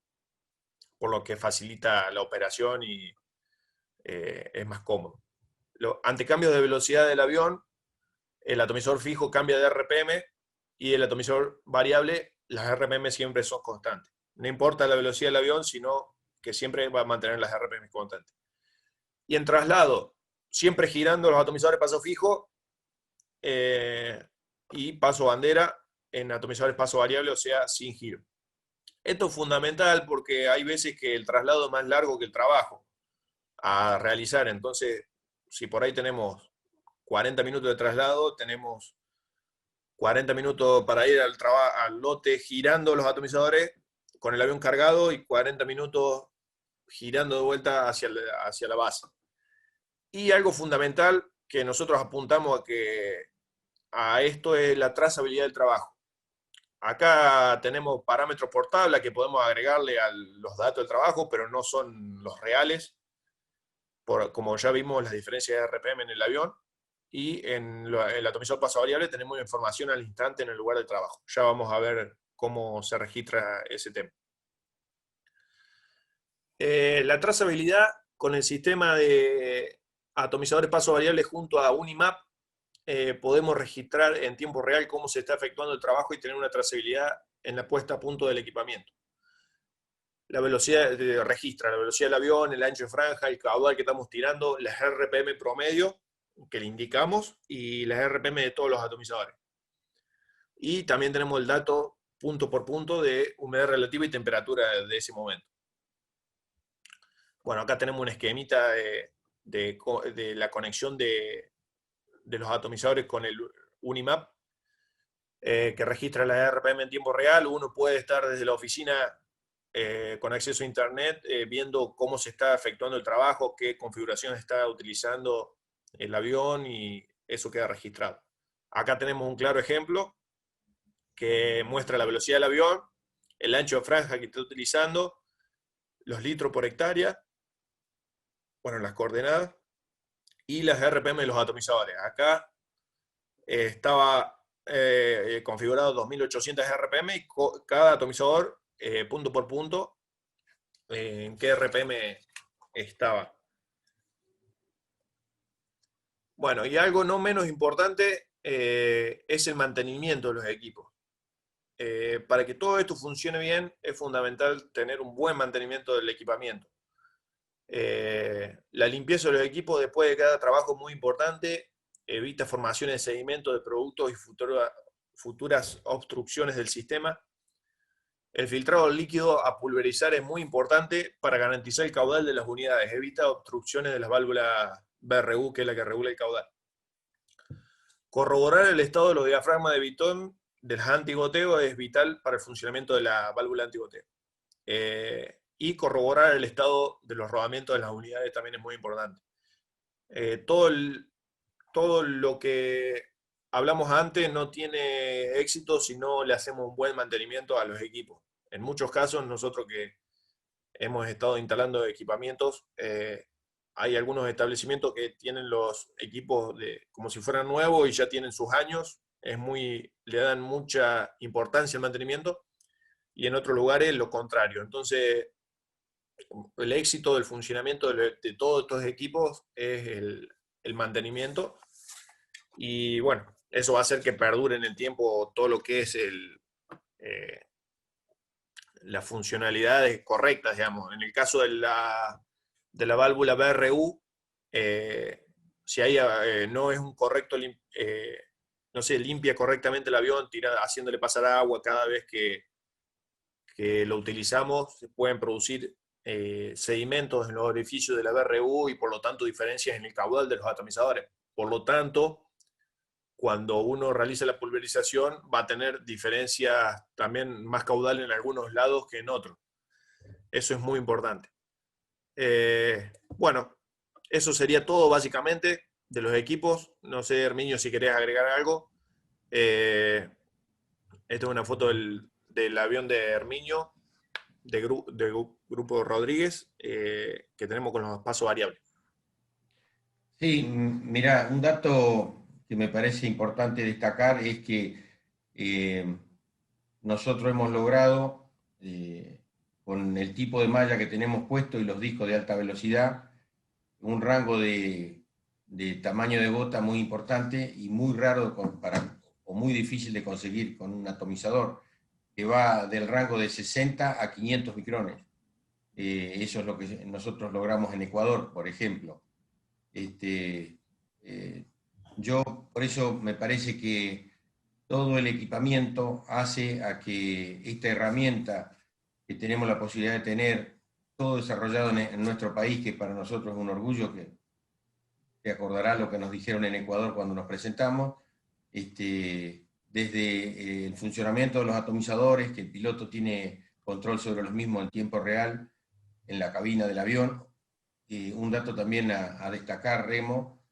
por lo que facilita la operación y es más cómodo. Ante cambios de velocidad del avión, el atomizador fijo cambia de RPM y el atomizador variable, las RPM siempre son constantes. No importa la velocidad del avión, sino que siempre va a mantener las RPM constantes. Y en traslado, siempre girando los atomizadores paso fijo y paso bandera en atomizadores paso variable, o sea, sin giro. Esto es fundamental porque hay veces que el traslado es más largo que el trabajo a realizar. Entonces, si por ahí tenemos 40 minutos de traslado, tenemos 40 minutos para ir al lote girando los atomizadores con el avión cargado y 40 minutos girando de vuelta hacia la base. Y algo fundamental que nosotros apuntamos a esto es la trazabilidad del trabajo. Acá tenemos parámetros por tabla que podemos agregarle a los datos del trabajo, pero no son los reales. Como ya vimos las diferencias de RPM en el avión, y en el atomizador paso variable tenemos información al instante en el lugar de trabajo. Ya vamos a ver cómo se registra ese tema. La trazabilidad con el sistema de atomizadores paso variable junto a Unimap, podemos registrar en tiempo real cómo se está efectuando el trabajo y tener una trazabilidad en la puesta a punto del equipamiento. La velocidad registra la velocidad del avión, el ancho de franja, el caudal que estamos tirando, las RPM promedio que le indicamos y las RPM de todos los atomizadores. Y también tenemos el dato punto por punto de humedad relativa y temperatura de ese momento. Bueno, acá tenemos un esquemita de la conexión de los atomizadores con el Unimap, que registra la RPM en tiempo real. Uno puede estar desde la oficina con acceso a internet viendo cómo se está efectuando el trabajo, qué configuración está utilizando el avión, y eso queda registrado. Acá tenemos un claro ejemplo que muestra la velocidad del avión, el ancho de franja que está utilizando, los litros por hectárea, bueno, las coordenadas, y las RPM de los atomizadores. Acá estaba configurado 2800 RPM y cada atomizador, punto por punto, en qué RPM estaba. Bueno, y algo no menos importante es el mantenimiento de los equipos. Para que todo esto funcione bien, es fundamental tener un buen mantenimiento del equipamiento. La limpieza de los equipos después de cada trabajo es muy importante, evita formaciones de sedimento de productos y futuras obstrucciones del sistema. El filtrado líquido a pulverizar es muy importante para garantizar el caudal de las unidades, evita obstrucciones de las válvulas BRU, que es la que regula el caudal. Corroborar el estado de los diafragmas de bitón del antigoteo es vital para el funcionamiento de la válvula antigoteo. Y corroborar el estado de los rodamientos de las unidades también es muy importante. Todo lo que hablamos antes no tiene éxito si no le hacemos un buen mantenimiento a los equipos. En muchos casos, nosotros que hemos estado instalando equipamientos, hay algunos establecimientos que tienen los equipos como si fueran nuevos y ya tienen sus años, le dan mucha importancia al mantenimiento, y en otros lugares lo contrario. Entonces, el éxito del funcionamiento de todos estos equipos es el mantenimiento, y bueno, eso va a hacer que perdure en el tiempo todo lo que es las funcionalidades correctas, digamos. En el caso de la válvula BRU, si ahí no es un correcto, no se limpia correctamente el avión, haciéndole pasar agua cada vez que lo utilizamos, se pueden producir sedimentos en los orificios de la BRU y por lo tanto diferencias en el caudal de los atomizadores. Por lo tanto, cuando uno realiza la pulverización va a tener diferencias también más caudal en algunos lados que en otros. Eso es muy importante. Bueno, eso sería todo básicamente de los equipos. No sé, Herminio, si querés agregar algo. Esta es una foto del avión de Herminio, de Grupo Rodríguez, que tenemos con los pasos variables. Sí, mira, un dato que me parece importante destacar es que nosotros hemos logrado, con el tipo de malla que tenemos puesto y los discos de alta velocidad, un rango de tamaño de gota muy importante y muy raro o muy difícil de conseguir con un atomizador, que va del rango de 60 a 500 micrones. Eso es lo que nosotros logramos en Ecuador, por ejemplo. Yo, por eso me parece que todo el equipamiento hace a que esta herramienta que tenemos la posibilidad de tener, todo desarrollado en nuestro país, que para nosotros es un orgullo, que acordará lo que nos dijeron en Ecuador cuando nos presentamos, desde el funcionamiento de los atomizadores, que el piloto tiene control sobre los mismos en tiempo real en la cabina del avión. Un dato también a destacar, Remo,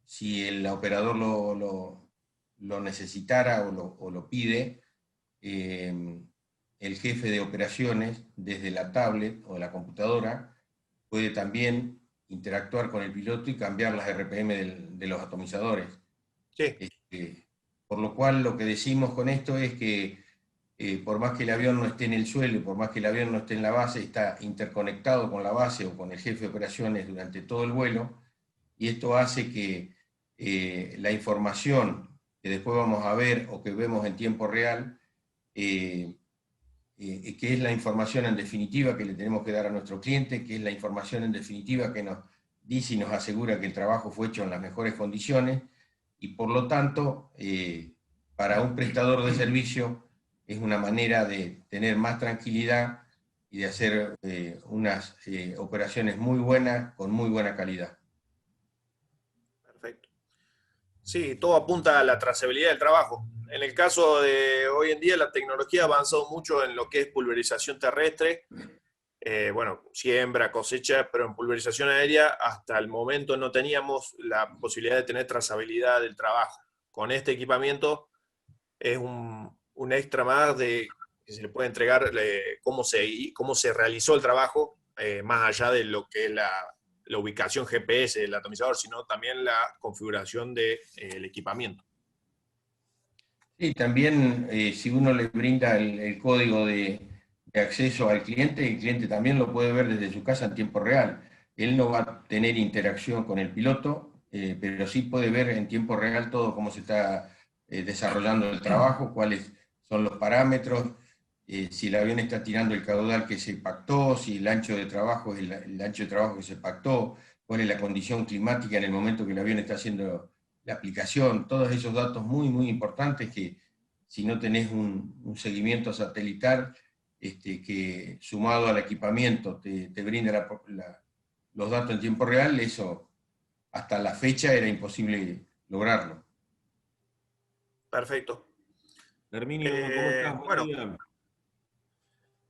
si el operador lo necesitara o lo pide, el jefe de operaciones, desde la tablet o la computadora, puede también interactuar con el piloto y cambiar las RPM de los atomizadores. Sí. Por lo cual lo que decimos con esto es que por más que el avión no esté en el suelo y por más que el avión no esté en la base, está interconectado con la base o con el jefe de operaciones durante todo el vuelo, y esto hace que la información que después vamos a ver o que vemos en tiempo real, que es la información en definitiva que le tenemos que dar a nuestro cliente, que es la información en definitiva que nos dice y nos asegura que el trabajo fue hecho en las mejores condiciones, y por lo tanto, para un prestador de servicio es una manera de tener más tranquilidad y de hacer unas operaciones muy buenas, con muy buena calidad. Perfecto. Sí, todo apunta a la trazabilidad del trabajo. En el caso de hoy en día, la tecnología ha avanzado mucho en lo que es pulverización terrestre. Bueno, siembra, cosecha, pero en pulverización aérea hasta el momento no teníamos la posibilidad de tener trazabilidad del trabajo. Con este equipamiento es un extra más que que se le puede entregar cómo se realizó el trabajo, más allá de lo que es la ubicación GPS del atomizador, sino también la configuración del equipamiento. Sí, también si uno le brinda el código de acceso al cliente, el cliente también lo puede ver desde su casa en tiempo real. Él no va a tener interacción con el piloto, pero sí puede ver en tiempo real todo cómo se está desarrollando el trabajo, cuáles son los parámetros, si el avión está tirando el caudal que se pactó, si el ancho de trabajo es el ancho de trabajo que se pactó, cuál es la condición climática en el momento que el avión está haciendo la aplicación, todos esos datos muy, muy importantes que si no tenés un seguimiento satelital que sumado al equipamiento te brinda los datos en tiempo real, eso hasta la fecha era imposible lograrlo. Perfecto. Herminio, ¿cómo estás? Buen Bueno, día.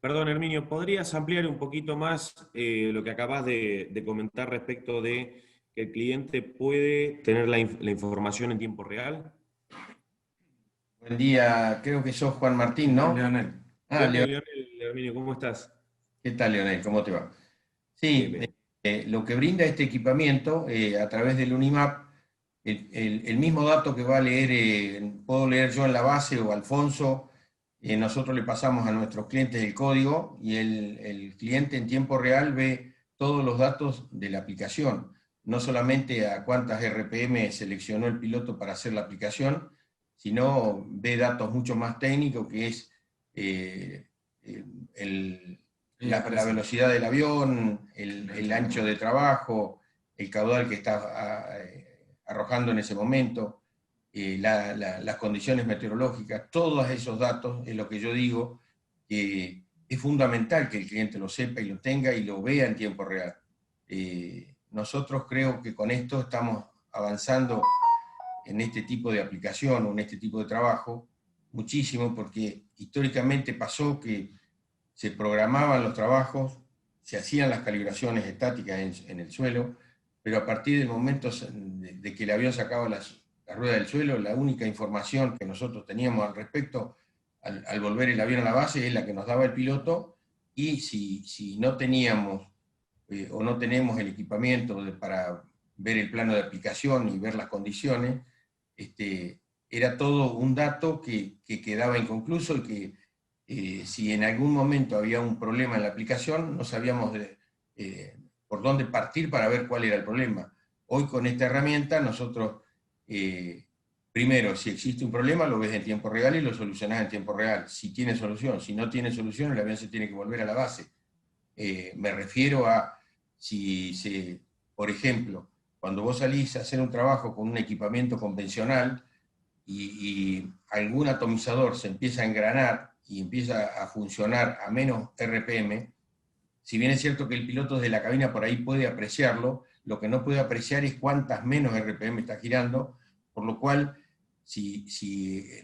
Perdón, Herminio, ¿podrías ampliar un poquito más lo que acabas de comentar respecto de que el cliente puede tener la información en tiempo real? Buen día, creo que sos Juan Martín, ¿no? Leonel. Ah, Leonel, Herminio, ¿cómo estás? ¿qué tal, Leonel? ¿Cómo te va? Bien, Sí, bien. lo que brinda este equipamiento a través del Unimap, el mismo dato que va a leer, puedo leer yo en la base o Alfonso, nosotros le pasamos a nuestros clientes el código y el cliente en tiempo real ve todos los datos de la aplicación, no solamente a cuántas RPM seleccionó el piloto para hacer la aplicación, sino ve datos mucho más técnicos, que es eh, el, la velocidad del avión, el ancho de trabajo, el caudal que está arrojando en ese momento, las condiciones meteorológicas, todos esos datos es lo que yo digo, que es fundamental que el cliente lo sepa y lo tenga y lo vea en tiempo real. Nosotros creo que con esto estamos avanzando en este tipo de aplicación o en este tipo de trabajo muchísimo, porque históricamente pasó que se programaban los trabajos, se hacían las calibraciones estáticas en el suelo, pero a partir del momento de que el avión sacaba la rueda del suelo, la única información que nosotros teníamos al respecto, al volver el avión a la base, es la que nos daba el piloto, y si no teníamos o no tenemos el equipamiento para ver el plano de aplicación y ver las condiciones, era todo un dato que quedaba inconcluso y que si en algún momento había un problema en la aplicación, no sabíamos por dónde partir para ver cuál era el problema. Hoy con esta herramienta nosotros, primero, si existe un problema, lo ves en tiempo real y lo solucionás en tiempo real. Si tiene solución, si no tiene solución, el avión se tiene que volver a la base. Me refiero a por ejemplo, cuando vos salís a hacer un trabajo con un equipamiento convencional y algún atomizador se empieza a engranar y empieza a funcionar a menos RPM, si bien es cierto que el piloto desde la cabina por ahí puede apreciarlo, lo que no puede apreciar es cuántas menos RPM está girando, por lo cual si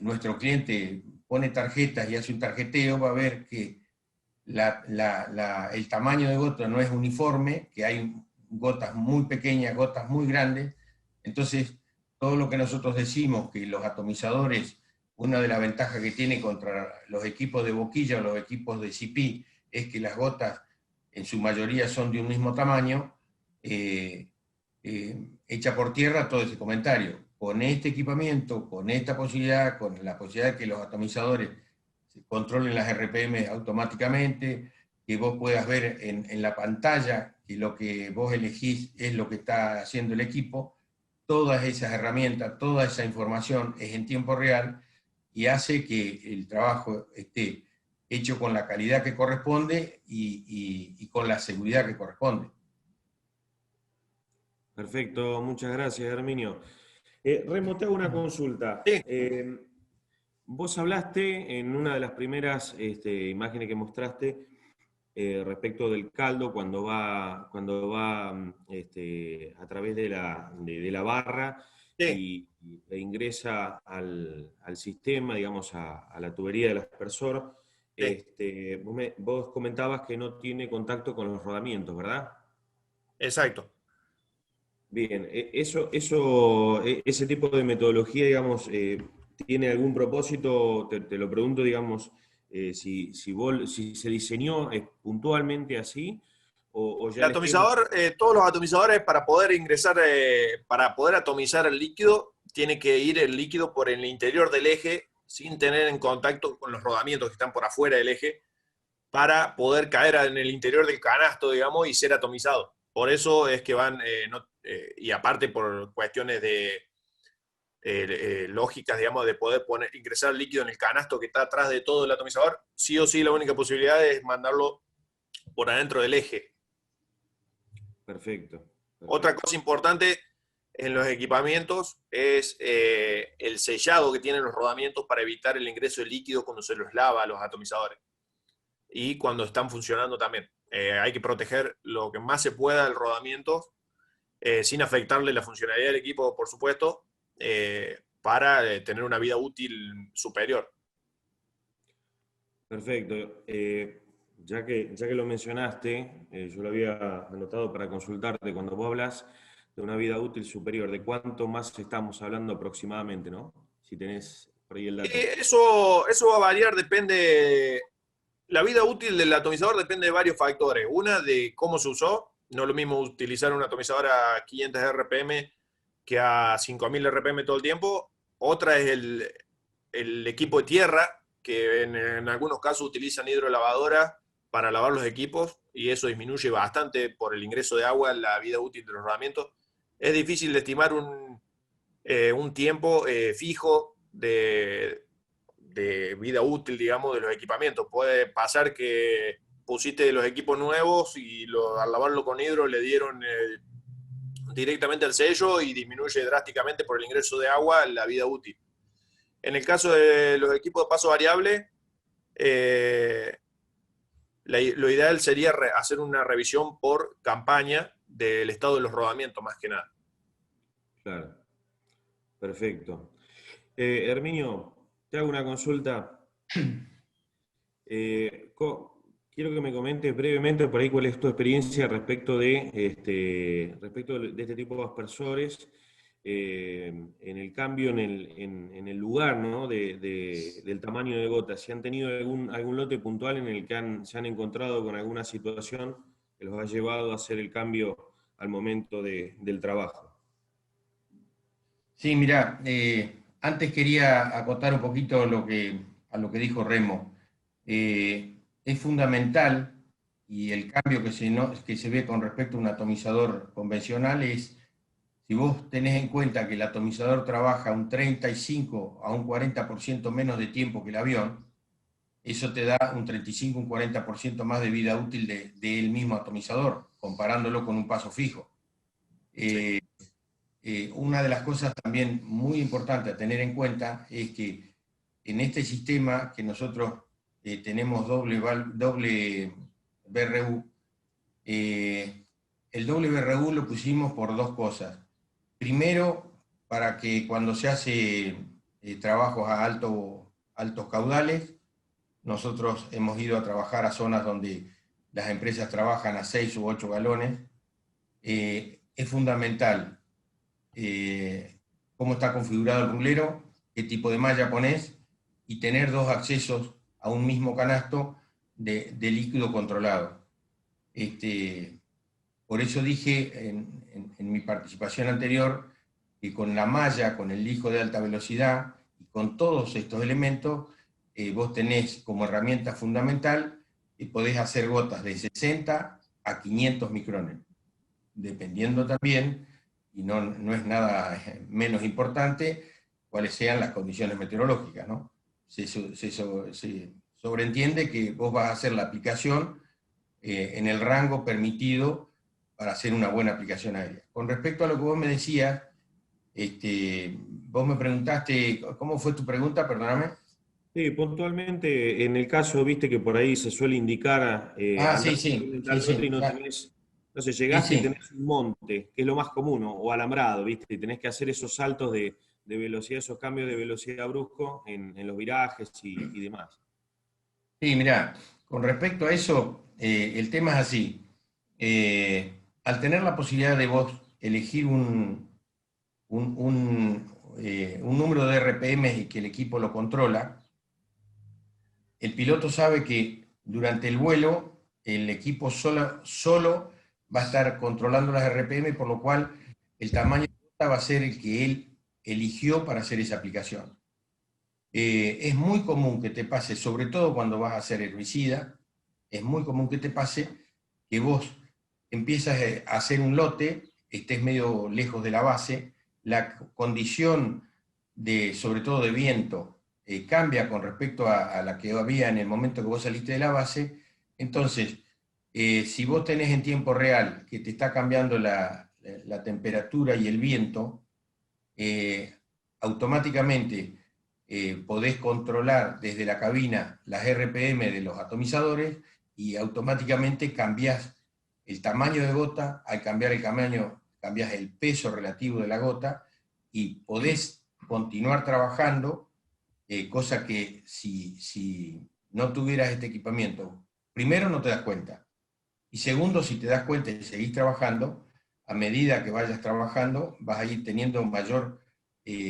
nuestro cliente pone tarjetas y hace un tarjeteo, va a ver que el tamaño de gota no es uniforme, que hay gotas muy pequeñas, gotas muy grandes. Entonces, todo lo que nosotros decimos, que los atomizadores, una de las ventajas que tiene contra los equipos de boquilla o los equipos de CP, es que las gotas en su mayoría son de un mismo tamaño, echa por tierra todo ese comentario. Con este equipamiento, con esta posibilidad, con la posibilidad de que los atomizadores controlen las RPM automáticamente, que vos puedas ver en la pantalla que lo que vos elegís es lo que está haciendo el equipo, todas esas herramientas, toda esa información es en tiempo real y hace que el trabajo esté hecho con la calidad que corresponde y con la seguridad que corresponde. Perfecto, muchas gracias, Herminio. Remo, te hago una consulta. Sí. Vos hablaste en una de las primeras imágenes que mostraste respecto del caldo cuando va a través de la barra Sí. e ingresa al sistema, digamos, a la tubería del aspersor. Sí. Vos comentabas que no tiene contacto con los rodamientos, ¿verdad? Exacto. Bien, ese tipo de metodología, digamos, ¿tiene algún propósito? Te lo pregunto, digamos, si se diseñó puntualmente así, o ya El el esquema... atomizador, todos los atomizadores para poder ingresar, para poder atomizar el líquido, tiene que ir el líquido por el interior del eje sin tener en contacto con los rodamientos que están por afuera del eje para poder caer en el interior del canasto, digamos, y ser atomizado. Por eso es que van, y aparte por cuestiones de lógicas, digamos, de poder ingresar el líquido en el canasto que está atrás de todo el atomizador, sí o sí la única posibilidad es mandarlo por adentro del eje. Perfecto. Otra cosa importante en los equipamientos es el sellado que tienen los rodamientos para evitar el ingreso de líquido cuando se los lava a los atomizadores. Y cuando están funcionando también. Hay que proteger lo que más se pueda el rodamiento, sin afectarle la funcionalidad del equipo, por supuesto, para tener una vida útil superior. Perfecto. Ya que lo mencionaste, yo lo había anotado para consultarte, cuando vos hablas de una vida útil superior, ¿de cuánto más estamos hablando aproximadamente, no? Si tenés por ahí el dato. Eso va a variar, depende. La vida útil del atomizador depende de varios factores. Una, de cómo se usó. No es lo mismo utilizar un atomizador a 500 RPM que a 5000 RPM todo el tiempo. Otra es el equipo de tierra, que en algunos casos utilizan hidrolavadora para lavar los equipos y eso disminuye bastante por el ingreso de agua la vida útil de los rodamientos. Es difícil de estimar un tiempo fijo de vida útil, digamos, de los equipamientos. Puede pasar que pusiste los equipos nuevos y al lavarlo con hidro le dieron directamente al sello y disminuye drásticamente por el ingreso de agua la vida útil. En el caso de los equipos de paso variable, lo ideal sería hacer una revisión por campaña del estado de los rodamientos, más que nada. Claro. Perfecto. Herminio, te hago una consulta. Quiero que me comentes brevemente por ahí cuál es tu experiencia respecto de este tipo de aspersores, en el cambio en el lugar, ¿no? del tamaño de gotas. Si han tenido algún lote puntual en el que se han encontrado con alguna situación que los ha llevado a hacer el cambio al momento del trabajo. Sí, mira, antes quería acotar un poquito a lo que dijo Remo. Es fundamental, y el cambio que se ve con respecto a un atomizador convencional es, si vos tenés en cuenta que el atomizador trabaja un 35 a un 40% menos de tiempo que el avión, eso te da un 35, un 40% más de vida útil del mismo atomizador, comparándolo con un paso fijo. Sí. Una de las cosas también muy importantes a tener en cuenta es que en este sistema que nosotros tenemos doble BRU, el doble BRU lo pusimos por dos cosas. Primero, para que cuando se hace trabajos a altos caudales, nosotros hemos ido a trabajar a zonas donde las empresas trabajan a 6 u 8 galones. Es fundamental cómo está configurado el rulero, qué tipo de malla ponés, y tener dos accesos a un mismo canasto de líquido controlado. Por eso dije en mi participación anterior que con la malla, con el disco de alta velocidad y con todos estos elementos, vos tenés como herramienta fundamental y podés hacer gotas de 60 a 500 micrones, dependiendo también, y no es nada menos importante, cuáles sean las condiciones meteorológicas, ¿no? Se sobreentiende que vos vas a hacer la aplicación en el rango permitido para hacer una buena aplicación aérea. Con respecto a lo que vos me decías, vos me preguntaste, ¿cómo fue tu pregunta? Perdóname. Sí, puntualmente, en el caso, viste que por ahí se suele indicar, andar Sí, en tal sí, ruta y no ya. tenés, no sé, Sí, llegaste y sí. tenés un monte, que es lo más común, o alambrado, viste, y tenés que hacer esos saltos de velocidad, esos cambios de velocidad brusco en los virajes y demás. Sí, mirá, con respecto a eso, el tema es así. Al tener la posibilidad de vos elegir un número de RPM y que el equipo lo controla, el piloto sabe que durante el vuelo el equipo solo va a estar controlando las RPM, por lo cual el tamaño de gota va a ser el que él eligió para hacer esa aplicación. Es muy común que te pase, sobre todo cuando vas a hacer herbicida, es muy común que te pase que vos empiezas a hacer un lote, estés medio lejos de la base, la condición sobre todo de viento, cambia con respecto a la que había en el momento que vos saliste de la base. Entonces, si vos tenés en tiempo real que te está cambiando la temperatura y el viento, automáticamente podés controlar desde la cabina las RPM de los atomizadores y automáticamente cambiás el tamaño de gota. Al cambiar el tamaño, cambiás el peso relativo de la gota y podés continuar trabajando, cosa que si no tuvieras este equipamiento, primero no te das cuenta, y segundo, si te das cuenta y seguís trabajando, a medida que vayas trabajando, vas a ir teniendo mayor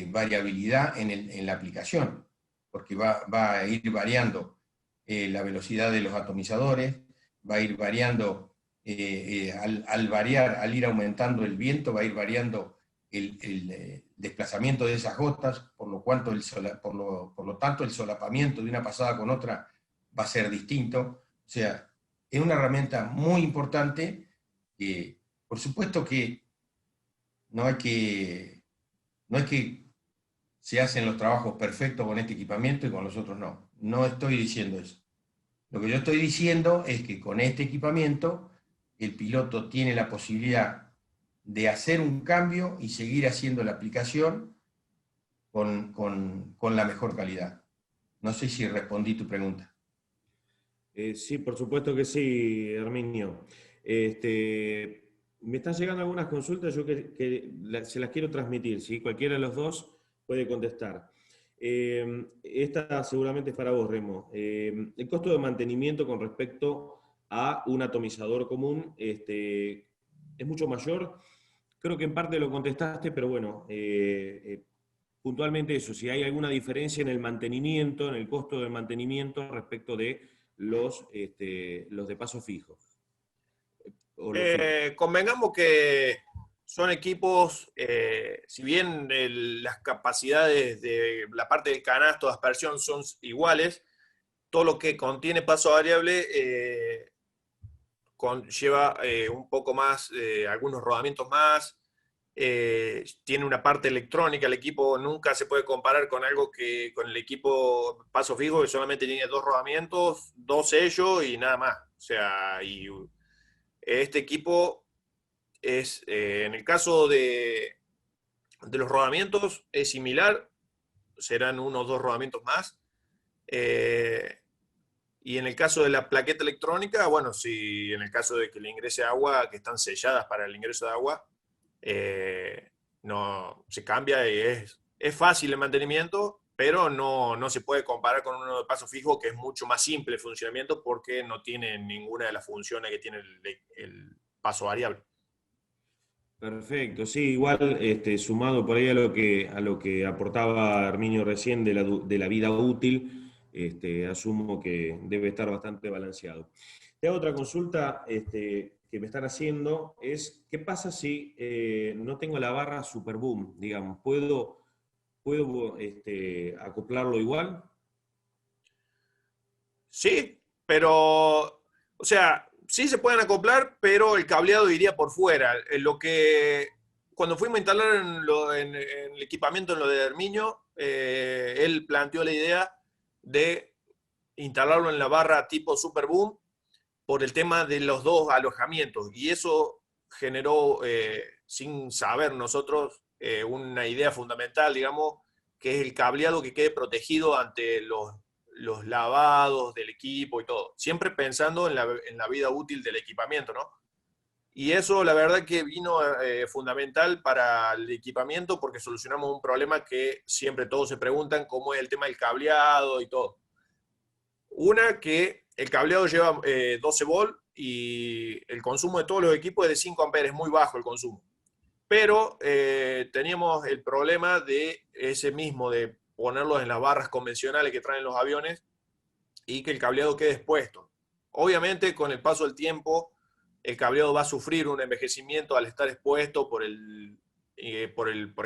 variabilidad en la aplicación, porque va a ir variando la velocidad de los atomizadores, va a ir variando, al ir aumentando el viento, va a ir variando el desplazamiento de esas gotas, por lo tanto el solapamiento de una pasada con otra va a ser distinto. O sea, es una herramienta muy importante. Por supuesto que no es que se hacen los trabajos perfectos con este equipamiento y con los otros no. No estoy diciendo eso. Lo que yo estoy diciendo es que con este equipamiento el piloto tiene la posibilidad de hacer un cambio y seguir haciendo la aplicación con la mejor calidad. No sé si respondí tu pregunta. Sí, por supuesto que sí, Herminio. Me están llegando algunas consultas, yo se las quiero transmitir, ¿sí? Cualquiera de los dos puede contestar. Esta seguramente es para vos, Remo. El costo de mantenimiento con respecto a un atomizador común es mucho mayor. Creo que en parte lo contestaste, pero bueno, puntualmente eso, si hay alguna diferencia en el mantenimiento, en el costo del mantenimiento respecto de los de paso fijo. Convengamos que son equipos, si bien las capacidades de la parte del canasto de aspersión son iguales, todo lo que contiene paso variable lleva un poco más, algunos rodamientos más, tiene una parte electrónica. El equipo nunca se puede comparar con algo con el equipo paso fijo, que solamente tiene 2 rodamientos, 2 sellos y nada más. O sea, y este equipo es, en el caso de los rodamientos, es similar, serán unos 2 rodamientos más. Y en el caso de la plaqueta electrónica, bueno, si en el caso de que le ingrese agua, que están selladas para el ingreso de agua, no se cambia y es fácil el mantenimiento, pero no se puede comparar con uno de paso fijo, que es mucho más simple el funcionamiento porque no tiene ninguna de las funciones que tiene el paso variable. Perfecto, sí, igual sumado por ahí a lo que aportaba Herminio recién de la vida útil, asumo que debe estar bastante balanceado. Te hago otra consulta que me están haciendo, es ¿qué pasa si no tengo la barra Super Boom? Digamos, ¿puedo acoplarlo igual? Sí, pero, o sea, sí se pueden acoplar, pero el cableado iría por fuera. Cuando fuimos a instalar en el equipamiento en lo de Herminio, él planteó la idea de instalarlo en la barra tipo Super Boom por el tema de los 2 alojamientos. Y eso generó, sin saber nosotros, una idea fundamental, digamos, que es el cableado que quede protegido ante los lavados del equipo y todo. Siempre pensando en la vida útil del equipamiento, ¿no? Y eso, la verdad, que vino fundamental para el equipamiento porque solucionamos un problema que siempre todos se preguntan, cómo es el tema del cableado y todo. Una, que el cableado lleva 12 volt y el consumo de todos los equipos es de 5 amperes, muy bajo el consumo. Pero teníamos el problema de ese mismo, de ponerlos en las barras convencionales que traen los aviones, y que el cableado quede expuesto. Obviamente, con el paso del tiempo, el cableado va a sufrir un envejecimiento al estar expuesto por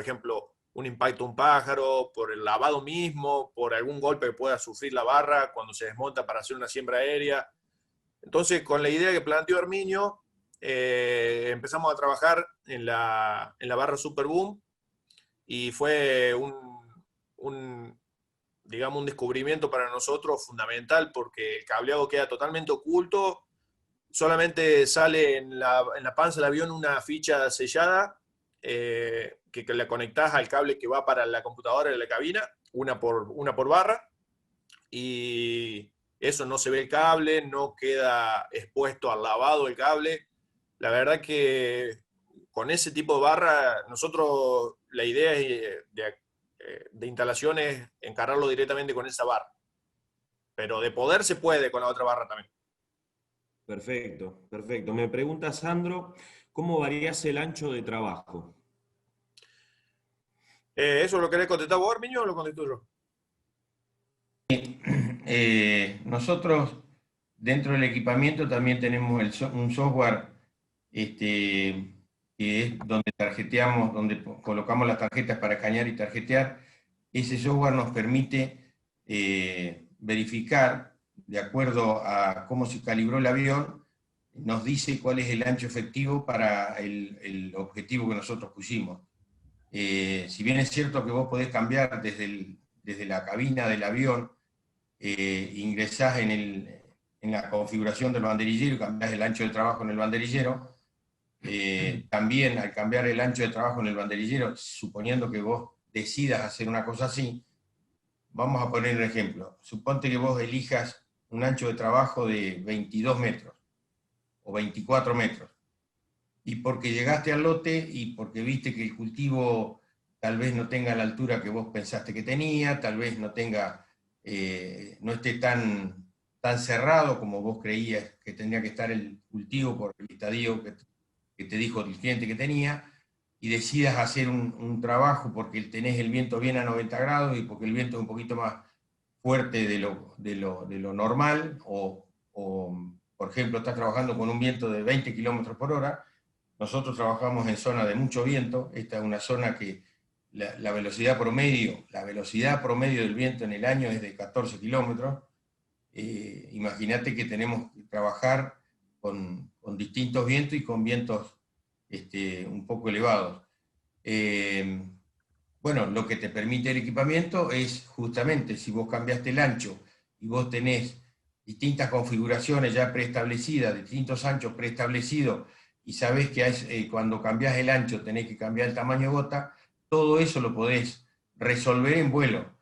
ejemplo, un impacto de un pájaro, por el lavado mismo, por algún golpe que pueda sufrir la barra cuando se desmonta para hacer una siembra aérea. Entonces, con la idea que planteó Herminio, empezamos a trabajar en la barra Super Boom y fue digamos, un descubrimiento para nosotros fundamental porque el cableado queda totalmente oculto, solamente sale en la panza del avión una ficha sellada que la conectás al cable que va para la computadora de la cabina, una por barra, y eso no se ve el cable, no queda expuesto al lavado el cable. La verdad que con ese tipo de barra, nosotros la idea de instalación es encararlo directamente con esa barra. Pero de poder se puede con la otra barra también. Perfecto, perfecto. Me pregunta Sandro, ¿cómo varías el ancho de trabajo? ¿Eso lo querés contestar vos, Miño, o lo contesto yo? Nosotros dentro del equipamiento también tenemos un software que es donde tarjeteamos, donde colocamos las tarjetas para escanear y tarjetear. Ese software nos permite verificar, de acuerdo a cómo se calibró el avión, nos dice cuál es el ancho efectivo para el objetivo que nosotros pusimos. Si bien es cierto que vos podés cambiar desde la cabina del avión, ingresás en la configuración del banderillero y cambiás el ancho de trabajo en el banderillero. También al cambiar el ancho de trabajo en el banderillero, suponiendo que vos decidas hacer una cosa así, vamos a poner un ejemplo. Suponte que vos elijas un ancho de trabajo de 22 metros o 24 metros, y porque llegaste al lote y porque viste que el cultivo tal vez no tenga la altura que vos pensaste que tenía, tal vez no tenga, no esté tan cerrado como vos creías que tendría que estar el cultivo por el estadio que te dijo el cliente que tenía, y decidas hacer un trabajo porque tenés el viento bien a 90 grados y porque el viento es un poquito más fuerte de lo normal, o, por ejemplo, estás trabajando con un viento de 20 kilómetros por hora. Nosotros trabajamos en zona de mucho viento. Esta es una zona que la velocidad promedio del viento en el año es de 14 kilómetros. Imagínate que tenemos que trabajar con distintos vientos y con vientos un poco elevados. Bueno, lo que te permite el equipamiento es justamente, si vos cambiaste el ancho y vos tenés distintas configuraciones ya preestablecidas, distintos anchos preestablecidos, y sabés que cuando cambiás el ancho tenés que cambiar el tamaño de gota, todo eso lo podés resolver en vuelo.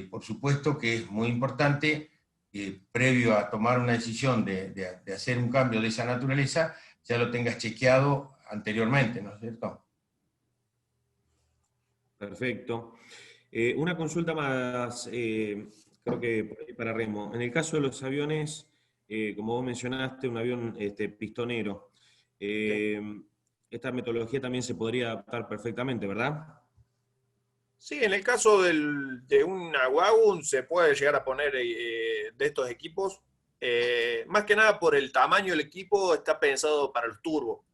Por supuesto que es muy importante, previo a tomar una decisión de hacer un cambio de esa naturaleza, ya lo tengas chequeado anteriormente, ¿no es cierto? Perfecto. Una consulta más, creo que por ahí para Remo. En el caso de los aviones, como vos mencionaste, un avión pistonero, eh, esta metodología también se podría adaptar perfectamente, ¿verdad? Sí, en el caso de una Wagon se puede llegar a poner de estos equipos. Más que nada por el tamaño del equipo está pensado para los turbos,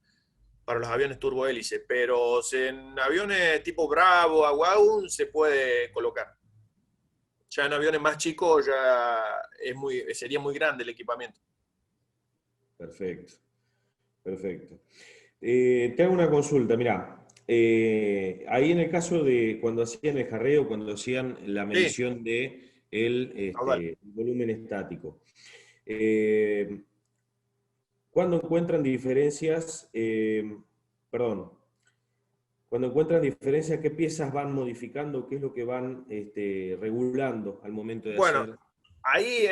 para los aviones turbohélice, pero en aviones tipo Bravo, a Wagon se puede colocar. Ya en aviones más chicos ya sería muy grande el equipamiento. Perfecto, perfecto. Te hago una consulta, mirá. Ahí en el caso de cuando hacían el jarreo, cuando hacían la Sí, medición de el caudal. volumen estático, eh, ¿cuándo encuentran diferencias? Perdón, cuando encuentran diferencias, ¿qué piezas van modificando? ¿Qué es lo que van regulando al momento de Bueno, hacer? ahí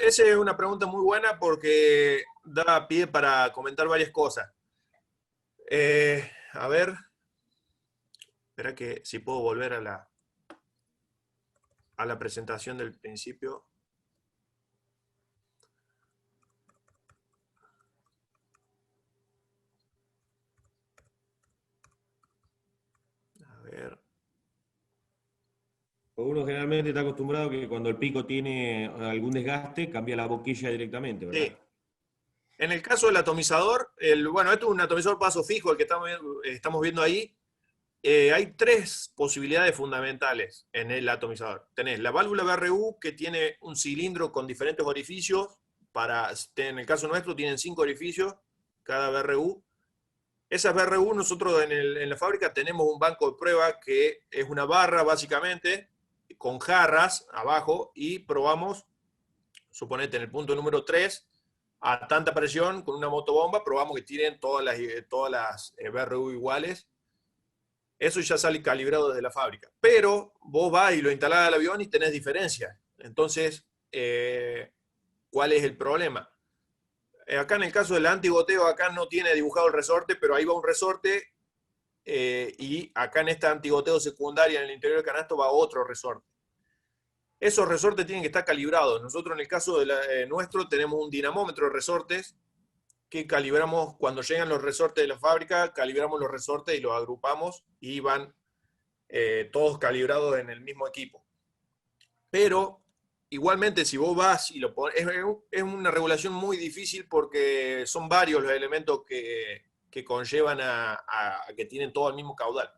esa es una pregunta muy buena porque da pie para comentar varias cosas. A ver, espera que si puedo volver a la presentación del principio. A ver. Uno generalmente está acostumbrado que cuando el pico tiene algún desgaste, cambia la boquilla directamente, ¿verdad? Sí. En el caso del atomizador, bueno, esto es un atomizador paso fijo, el que estamos viendo ahí. Hay tres posibilidades fundamentales en el atomizador. Tenés la válvula BRU, que tiene un cilindro con diferentes orificios. En el caso nuestro tienen 5 orificios cada BRU. Esas BRU nosotros en la fábrica tenemos un banco de prueba que es una barra básicamente con jarras abajo y probamos, suponete en el punto número 3, a tanta presión con una motobomba, probamos que tienen todas las BRU iguales. Eso ya sale calibrado desde la fábrica. Pero vos vas y lo instalás al avión y tenés diferencias. Entonces, ¿cuál es el problema? Acá en el caso del antigoteo, acá no tiene dibujado el resorte, pero ahí va un resorte y acá en esta antigoteo secundaria en el interior del canasto va otro resorte. Esos resortes tienen que estar calibrados. Nosotros en el caso nuestro tenemos un dinamómetro de resortes que calibramos cuando llegan los resortes de la fábrica, calibramos los resortes y los agrupamos y van todos calibrados en el mismo equipo. Pero igualmente si vos vas y lo pones, es una regulación muy difícil porque son varios los elementos que conllevan a que tienen todo el mismo caudal.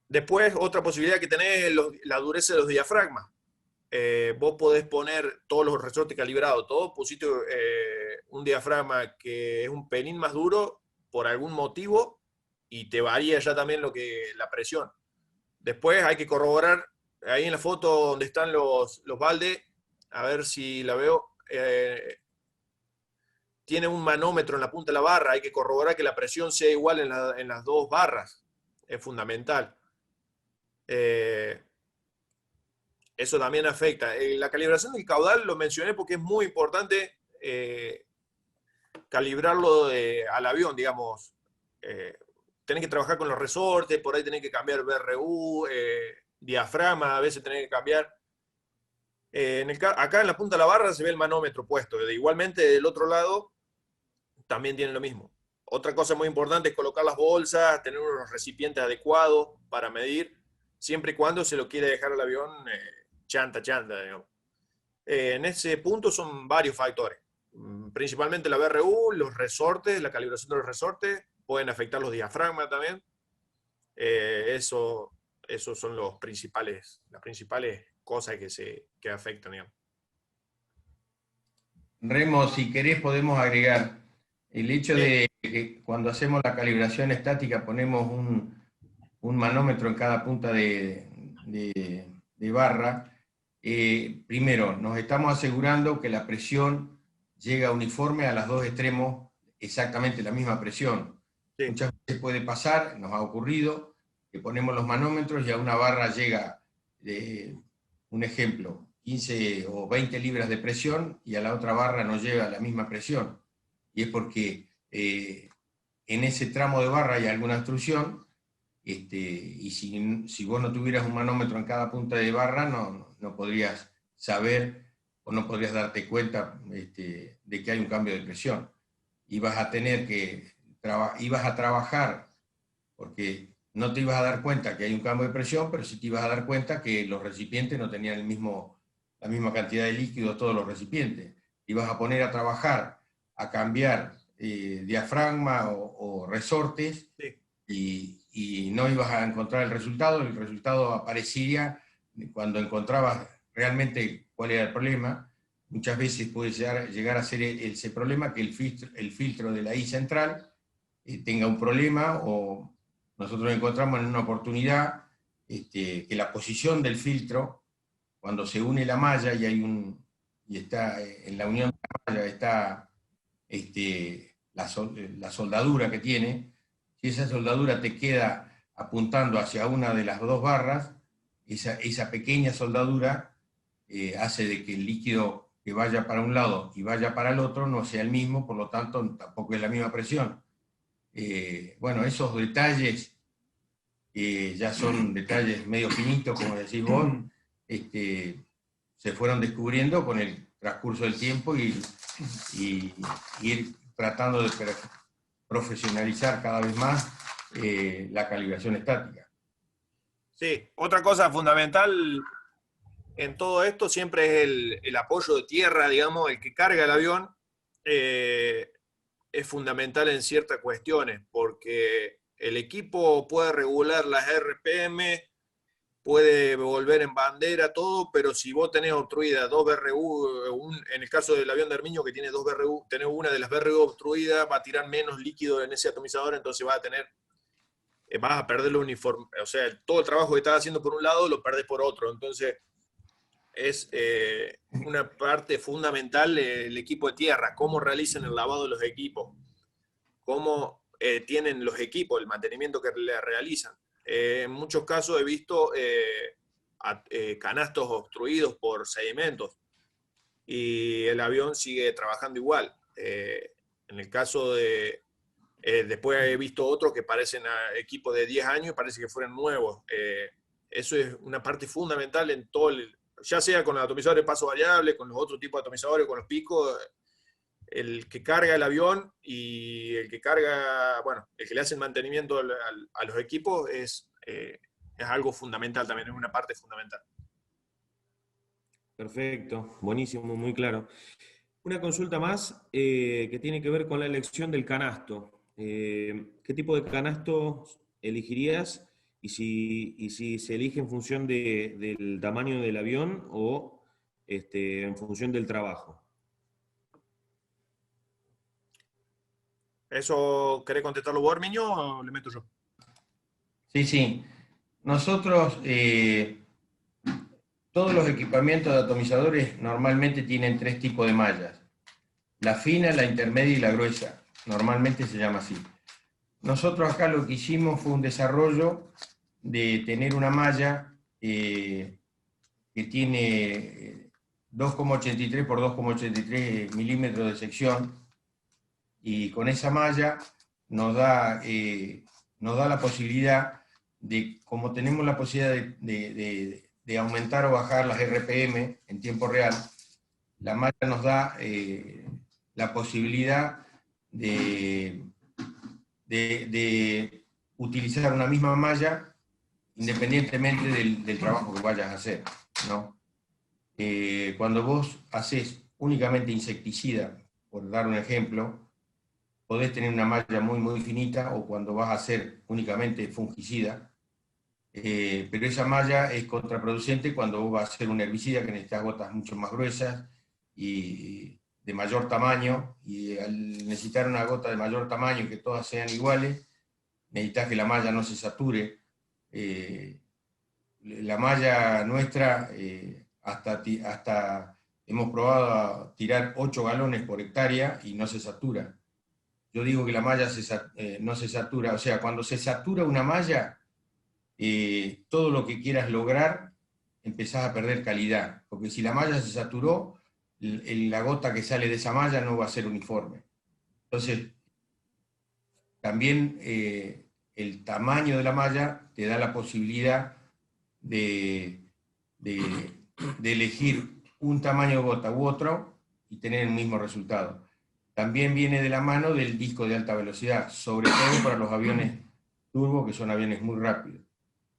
Después, otra posibilidad que tenés es la dureza de los diafragmas. Vos podés poner todos los resortes calibrados, todo, pusiste un diafragma que es un pelín más duro por algún motivo y te varía ya también la presión. Después hay que corroborar, ahí en la foto donde están los baldes, a ver si la veo, tiene un manómetro en la punta de la barra, hay que corroborar que la presión sea igual en las dos barras, es fundamental. Eso también afecta. La calibración del caudal lo mencioné porque es muy importante calibrarlo al avión, digamos. Tenés que trabajar con los resortes, por ahí tenés que cambiar BRU, diafragma, a veces tenés que cambiar. Acá en la punta de la barra se ve el manómetro puesto. Igualmente del otro lado también tiene lo mismo. Otra cosa muy importante es colocar las bolsas, tener unos recipientes adecuados para medir, siempre y cuando se lo quiere dejar al avión chanta, digamos. En ese punto son varios factores. Principalmente la BRU, los resortes, la calibración de los resortes, pueden afectar los diafragmas también. Esos son las principales cosas que afectan, digamos. Remo, si querés podemos agregar el hecho de que cuando hacemos la calibración estática ponemos un manómetro en cada punta de barra. Primero, nos estamos asegurando que la presión llega uniforme a los dos extremos, exactamente la misma presión. Sí. Muchas veces puede pasar, nos ha ocurrido, que ponemos los manómetros y a una barra llega, un ejemplo, 15 o 20 libras de presión y a la otra barra no llega la misma presión. Y es porque en ese tramo de barra hay alguna obstrucción, y si vos no tuvieras un manómetro en cada punta de barra, no podrías saber o no podrías darte cuenta de que hay un cambio de presión. Ibas a tener que ibas a trabajar porque no te ibas a dar cuenta que hay un cambio de presión, pero sí te ibas a dar cuenta que los recipientes no tenían la misma cantidad de líquido todos los recipientes. Ibas a poner a trabajar, a cambiar diafragma o resortes, sí. y no ibas a encontrar el resultado aparecería cuando encontrabas realmente cuál era el problema. Muchas veces puede llegar a ser ese problema que el filtro de la I central tenga un problema, o nosotros encontramos en una oportunidad que la posición del filtro, cuando se une la malla y está en la unión de la malla está la soldadura que tiene, si esa soldadura te queda apuntando hacia una de las dos barras, esa pequeña soldadura hace de que el líquido que vaya para un lado y vaya para el otro no sea el mismo, por lo tanto tampoco es la misma presión. Bueno, esos detalles ya son detalles medio finitos, como decís vos, se fueron descubriendo con el transcurso del tiempo y ir tratando de profesionalizar cada vez más la calibración estática. Sí, otra cosa fundamental en todo esto siempre es el apoyo de tierra, digamos, el que carga el avión. Es fundamental en ciertas cuestiones, porque el equipo puede regular las RPM, puede volver en bandera, todo, pero si vos tenés obstruida dos BRU, en el caso del avión de Herminio que tiene dos BRU, tenés una de las BRU obstruida, va a tirar menos líquido en ese atomizador, entonces vas a perder la uniforme, o sea, todo el trabajo que estás haciendo por un lado lo perdés por otro, entonces es una parte fundamental el equipo de tierra, cómo realizan el lavado de los equipos, cómo tienen los equipos, el mantenimiento que le realizan. En muchos casos he visto canastos obstruidos por sedimentos y el avión sigue trabajando igual. En el caso de... después he visto otros que parecen equipos de 10 años y parece que fueran nuevos. Eso es una parte fundamental en todo ya sea con los atomizadores de paso variable, con los otros tipos de atomizadores, con los picos, el que carga el avión y el que carga, bueno, el que le hace el mantenimiento a los equipos es algo fundamental también, es una parte fundamental. Perfecto, buenísimo, muy claro. Una consulta más que tiene que ver con la elección del canasto. ¿Qué tipo de canasto elegirías y si se elige en función del tamaño del avión o en función del trabajo? ¿Eso querés contestarlo vos, Herminio, o le meto yo? Sí, sí. Nosotros, todos los equipamientos de atomizadores normalmente tienen tres tipos de mallas. La fina, la intermedia y la gruesa. Normalmente se llama así. Nosotros acá lo que hicimos fue un desarrollo de tener una malla que tiene 2,83 por 2,83 milímetros de sección, y con esa malla nos da la posibilidad de, como tenemos la posibilidad de aumentar o bajar las RPM en tiempo real, la malla nos da la posibilidad de utilizar una misma malla independientemente del trabajo que vayas a hacer, ¿no? Cuando vos haces únicamente insecticida, por dar un ejemplo, podés tener una malla muy, muy finita, o cuando vas a hacer únicamente fungicida, pero esa malla es contraproducente cuando vos vas a hacer un herbicida que necesitas gotas mucho más gruesas y de mayor tamaño, y al necesitar una gota de mayor tamaño y que todas sean iguales, necesitas que la malla no se sature. La malla nuestra, hasta hemos probado a tirar 8 galones por hectárea y no se satura. Yo digo que la malla no se satura, o sea, cuando se satura una malla, todo lo que quieras lograr, empezás a perder calidad, porque si la malla se saturó, la gota que sale de esa malla no va a ser uniforme. Entonces, también el tamaño de la malla te da la posibilidad de elegir un tamaño de gota u otro y tener el mismo resultado. También viene de la mano del disco de alta velocidad, sobre todo para los aviones turbo, que son aviones muy rápidos.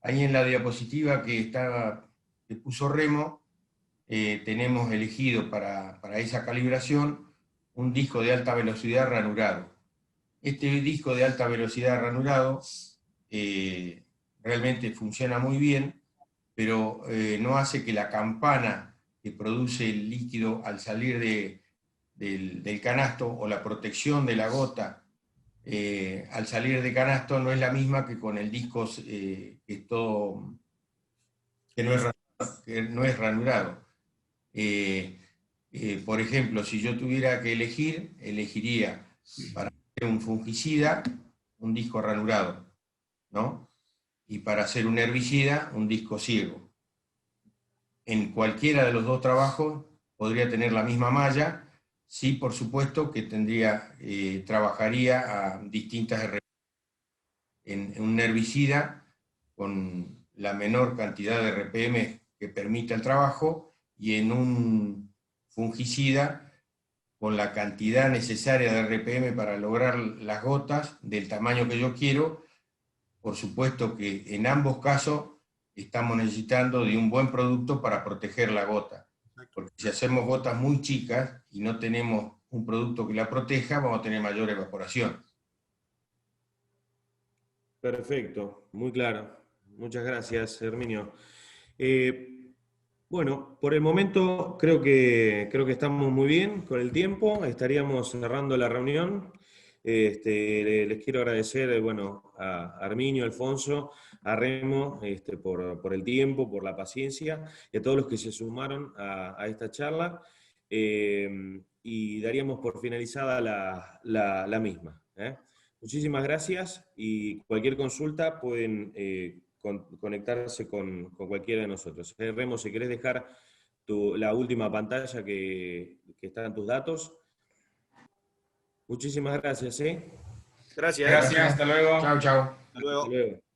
Ahí en la diapositiva que puso Remo, tenemos elegido para esa calibración un disco de alta velocidad ranurado. Este disco de alta velocidad ranurado realmente funciona muy bien, pero no hace que la campana que produce el líquido al salir del canasto, o la protección de la gota al salir de canasto, no es la misma que con el disco que no es ranurado. Por ejemplo, si yo tuviera que elegiría para hacer un fungicida un disco ranurado, ¿no? Y para hacer un herbicida un disco ciego. En cualquiera de los dos trabajos podría tener la misma malla. Sí, por supuesto que trabajaría a distintas RPM. En un herbicida con la menor cantidad de RPM que permita el trabajo, y en un fungicida con la cantidad necesaria de RPM para lograr las gotas del tamaño que yo quiero. Por supuesto que en ambos casos estamos necesitando de un buen producto para proteger la gota. Porque si hacemos gotas muy chicas y no tenemos un producto que la proteja, vamos a tener mayor evaporación. Perfecto, muy claro. Muchas gracias, Herminio. Bueno, por el momento creo que estamos muy bien con el tiempo. Estaríamos cerrando la reunión. Les quiero agradecer, bueno, a Herminio, Alfonso, a Remo, por el tiempo, por la paciencia, y a todos los que se sumaron a esta charla. Y daríamos por finalizada la misma. Muchísimas gracias, y cualquier consulta pueden conectarse con cualquiera de nosotros. Remo, si querés dejar la última pantalla que están tus datos. Muchísimas gracias. Gracias. Gracias, hasta luego. Chao, chao. Hasta luego. Hasta luego.